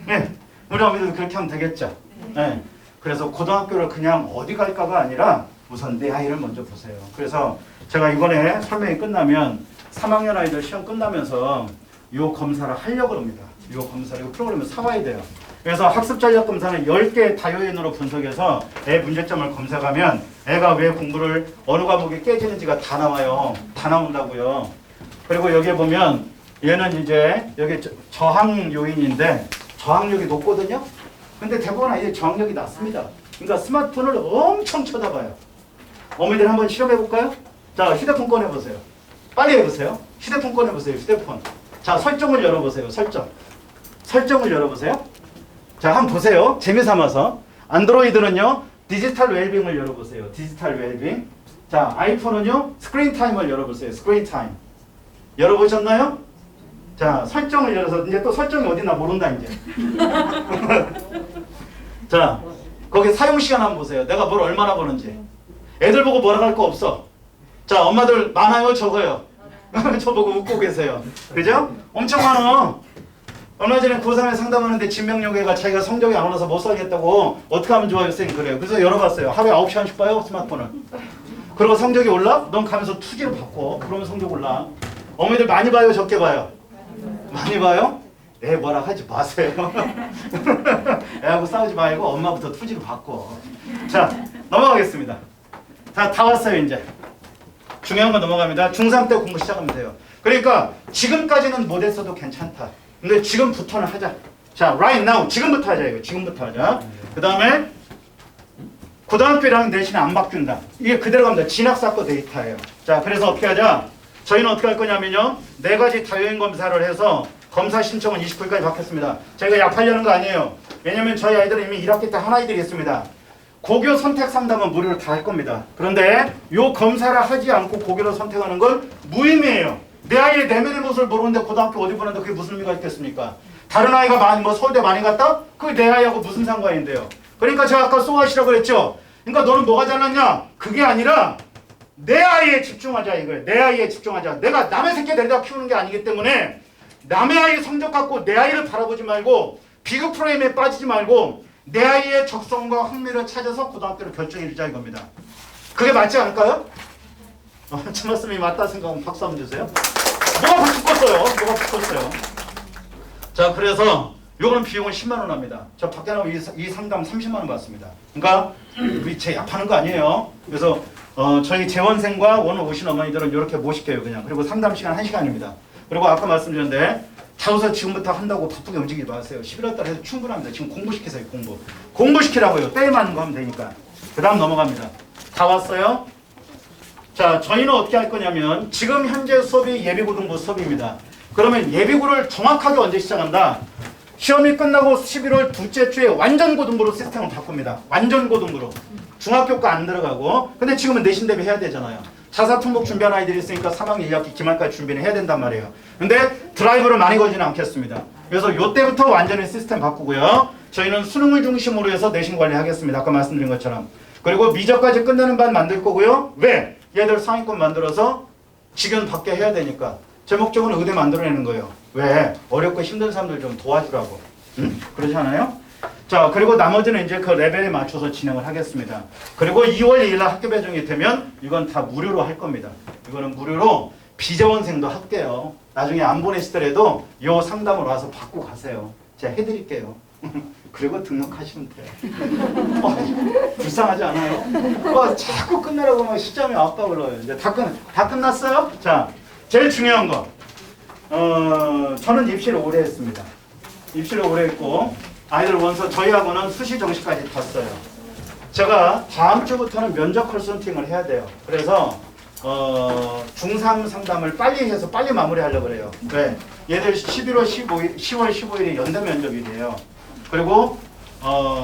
네. 우리 어머니도 그렇게 하면 되겠죠? 네. 그래서 고등학교를 그냥 어디 갈까가 아니라 우선 내 아이를 먼저 보세요. 그래서 제가 이번에 설명이 끝나면 3학년 아이들 시험 끝나면서 요 검사를 하려고 합니다. 요 검사를, 이 프로그램을 사와야 돼요. 그래서 학습 전략 검사는 10개 다요인으로 분석해서 애 문제점을 검색하면 애가 왜 공부를 어느 과목에 깨지는지가 다 나와요. 다 나온다고요. 그리고 여기에 보면 얘는 이제 여기 저항 요인인데 저항력이 높거든요. 근데 대부분 아이들이 저항력이 낮습니다. 그러니까 스마트폰을 엄청 쳐다봐요. 어머니들 한번 실험해 볼까요? 자, 휴대폰 꺼내보세요. 빨리 해보세요. 휴대폰 꺼내보세요. 휴대폰. 자, 설정을 열어보세요. 설정을 열어보세요. 자, 한번 보세요. 재미삼아서. 안드로이드는요, 디지털 웰빙을 열어보세요. 디지털 웰빙. 자, 아이폰은요, 스크린 타임을 열어보세요. 스크린 타임. 열어보셨나요? 자, 설정을 열어서, 이제 또 설정이 어디나 모른다, 이제. 자, 거기 사용시간 한번 보세요. 내가 뭘 얼마나 보는지. 애들 보고 뭐라 할 거 없어. 자, 엄마들 많아요, 적어요? 저보고 웃고 계세요. 그죠? 엄청 많아. 얼마 전에 고3에 상담하는데 진명여개가 자기가 성적이 안 올라서 못 살겠다고 어떻게 하면 좋아요? 쌤 그래요. 그래서 열어봤어요. 하루에 9시간씩 봐요, 스마트폰을. 그리고 성적이 올라? 넌 가면서 투지로 바꿔. 그러면 성적 올라. 어머니들 많이 봐요, 적게 봐요? 많이 봐요? 네, 뭐라 하지 마세요. 애하고 싸우지 말고 엄마부터 투지로 바꿔. 자, 넘어가겠습니다. 자, 다 왔어요, 이제. 중요한 건 넘어갑니다. 중3 때 공부 시작하면 돼요. 그러니까 지금까지는 못했어도 괜찮다. 근데 지금부터는 하자. 자, right now. 지금부터 하자, 이거. 지금부터 하자. 그 다음에 고등학교 1학년 내신에 안 바뀐다. 이게 그대로 갑니다. 진학사건 데이터예요. 자, 그래서 어떻게 하자? 저희는 어떻게 할 거냐면요. 4가지 다요인 검사를 해서 검사 신청은 29일까지 받겠습니다. 저희가 약하려는 거 아니에요. 왜냐면 저희 아이들은 이미 1학기 때 한 아이들이 있습니다. 고교 선택 상담은 무료로 다 할 겁니다. 그런데 요 검사를 하지 않고 고교를 선택하는 건 무의미해요. 내 아이의 내면의 모습을 모르는데 고등학교 어디 보는데 그게 무슨 의미가 있겠습니까? 다른 아이가 많이 서울대 많이 갔다? 그게 내 아이하고 무슨 상관인데요? 그러니까 제가 아까 소아시라고 그랬죠? 그러니까 너는 뭐가 잘났냐? 그게 아니라 내 아이에 집중하자 이거예요. 내 아이에 집중하자. 내가 남의 새끼 내려다 키우는 게 아니기 때문에 남의 아이 성적 갖고 내 아이를 바라보지 말고 비교 프레임에 빠지지 말고 내 아이의 적성과 흥미를 찾아서 고등학교를 결정해주자 이겁니다. 그게 맞지 않을까요? 제 말씀이 맞다 생각하면 박수 한번 주세요. 뭐가 바꿨어요? 자, 그래서 요거는 비용은 10만 원 합니다. 저 밖에 나오면 이 상담 30만 원 받습니다. 그러니까 우리 제 약하는 거 아니에요. 그래서 저희 재원생과 오늘 오신 어머니들은 이렇게 모실게요 그냥. 그리고 상담 시간 1시간입니다. 그리고 아까 말씀드렸는데 자우서 지금부터 한다고 바쁘게 움직이지 마세요. 11월 달에 해도 충분합니다. 지금 공부시키세요. 공부시키라고요. 때에 맞는 거 하면 되니까. 그 다음 넘어갑니다. 다 왔어요? 자, 저희는 어떻게 할 거냐면 지금 현재 수업이 예비고등부 수업입니다. 그러면 예비고를 정확하게 언제 시작한다? 시험이 끝나고 11월 둘째 주에 완전 고등부로 시스템을 바꿉니다. 완전 고등부로. 중학교가 안 들어가고. 근데 지금은 내신 대비 해야 되잖아요. 자사통복 준비한 아이들이 있으니까 3학년 2학기 기말까지 준비는 해야 된단 말이에요. 근데 드라이브를 많이 걸지는 않겠습니다. 그래서 요때부터 완전히 시스템 바꾸고요. 저희는 수능을 중심으로 해서 내신 관리하겠습니다. 아까 말씀드린 것처럼. 그리고 미적까지 끝내는 반 만들 거고요. 왜? 얘들 상위권 만들어서 직연 받게 해야 되니까 제 목적은 의대 만들어내는 거예요. 왜? 어렵고 힘든 사람들 좀 도와주라고. 그렇지 않아요? 자, 그리고 나머지는 이제 그 레벨에 맞춰서 진행을 하겠습니다. 그리고 2월 2일 날 학교 배정이 되면 이건 다 무료로 할 겁니다. 이거는 무료로 비재원생도 할게요. 나중에 안 보내시더라도 요 상담을 와서 받고 가세요. 제가 해드릴게요. 그리고 등록하시면 돼요. 불쌍하지 않아요? 자꾸 끝내라고 막 시점에 압박을 넣어요. 이제 다 끝났어요? 자, 제일 중요한 거. 저는 입시를 오래 했습니다. 입시를 오래 했고 아이들 원서 저희하고는 수시 정시까지 탔어요. 제가 다음 주부터는 면접 컨설팅을 해야 돼요. 그래서 중3 상담을 빨리 해서 빨리 마무리하려고 그래요. 왜? 얘들 10월 15일이 연대 면접이 돼요. 그리고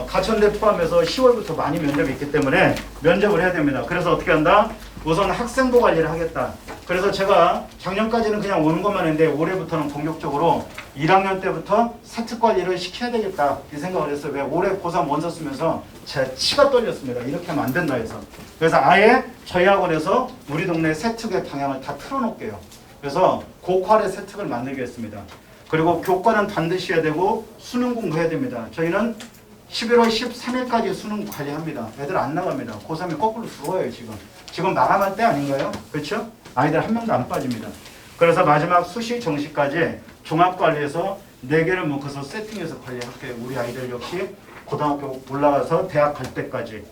가천대 포함해서 10월부터 많이 면접이 있기 때문에 면접을 해야 됩니다. 그래서 어떻게 한다? 우선 학생부 관리를 하겠다. 그래서 제가 작년까지는 그냥 오는 것만 했는데 올해부터는 본격적으로 1학년 때부터 세특 관리를 시켜야 되겠다 이 생각을 했어요. 왜? 올해 고3 원서 쓰면서 제 치가 떨렸습니다. 이렇게 하면 안 된다 해서. 그래서 아예 저희 학원에서 우리 동네 세특의 방향을 다 틀어놓을게요. 그래서 고퀄의 세특을 만들게 했습니다. 그리고 교과는 반드시 해야 되고 수능 공부해야 됩니다. 저희는 11월 13일까지 수능 관리합니다. 애들 안 나갑니다. 고3이 거꾸로 들어와요 지금. 지금 마감할 때 아닌가요? 그렇죠? 아이들 한 명도 안 빠집니다. 그래서 마지막 수시 정시까지 종합관리해서 4개를 묶어서 세팅해서 관리할게요. 우리 아이들 역시 고등학교 올라가서 대학 갈 때까지.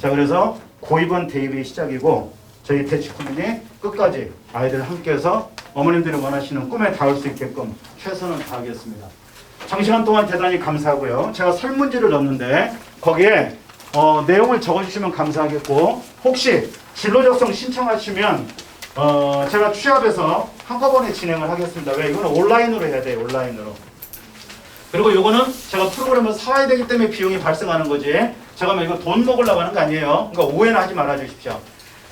자, 그래서 고2번 대입이 시작이고 저희 대치코민이 끝까지 아이들 함께해서 어머님들이 원하시는 꿈에 닿을 수 있게끔 최선을 다하겠습니다. 장시간 동안 대단히 감사하고요. 제가 설문지를 넣었는데 거기에 내용을 적어주시면 감사하겠고 혹시 진로 작성 신청하시면 제가 취합해서 한꺼번에 진행을 하겠습니다. 왜? 이거는 온라인으로 해야 돼요. 온라인으로. 그리고 이거는 제가 프로그램을 사와야 되기 때문에 비용이 발생하는 거지 제가 뭐 이거 돈 먹으려고 하는 거 아니에요. 그러니까 오해는 하지 말아 주십시오.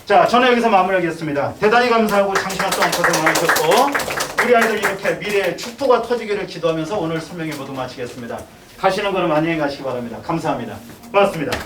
자, 저는 여기서 마무리하겠습니다. 대단히 감사하고 장시간 동안 고생 많으셨고 우리 아이들 이렇게 미래에 축복가 터지기를 기도하면서 오늘 설명회 모두 마치겠습니다. 가시는 거는 안녕히 가시기 바랍니다. 감사합니다. 고맙습니다.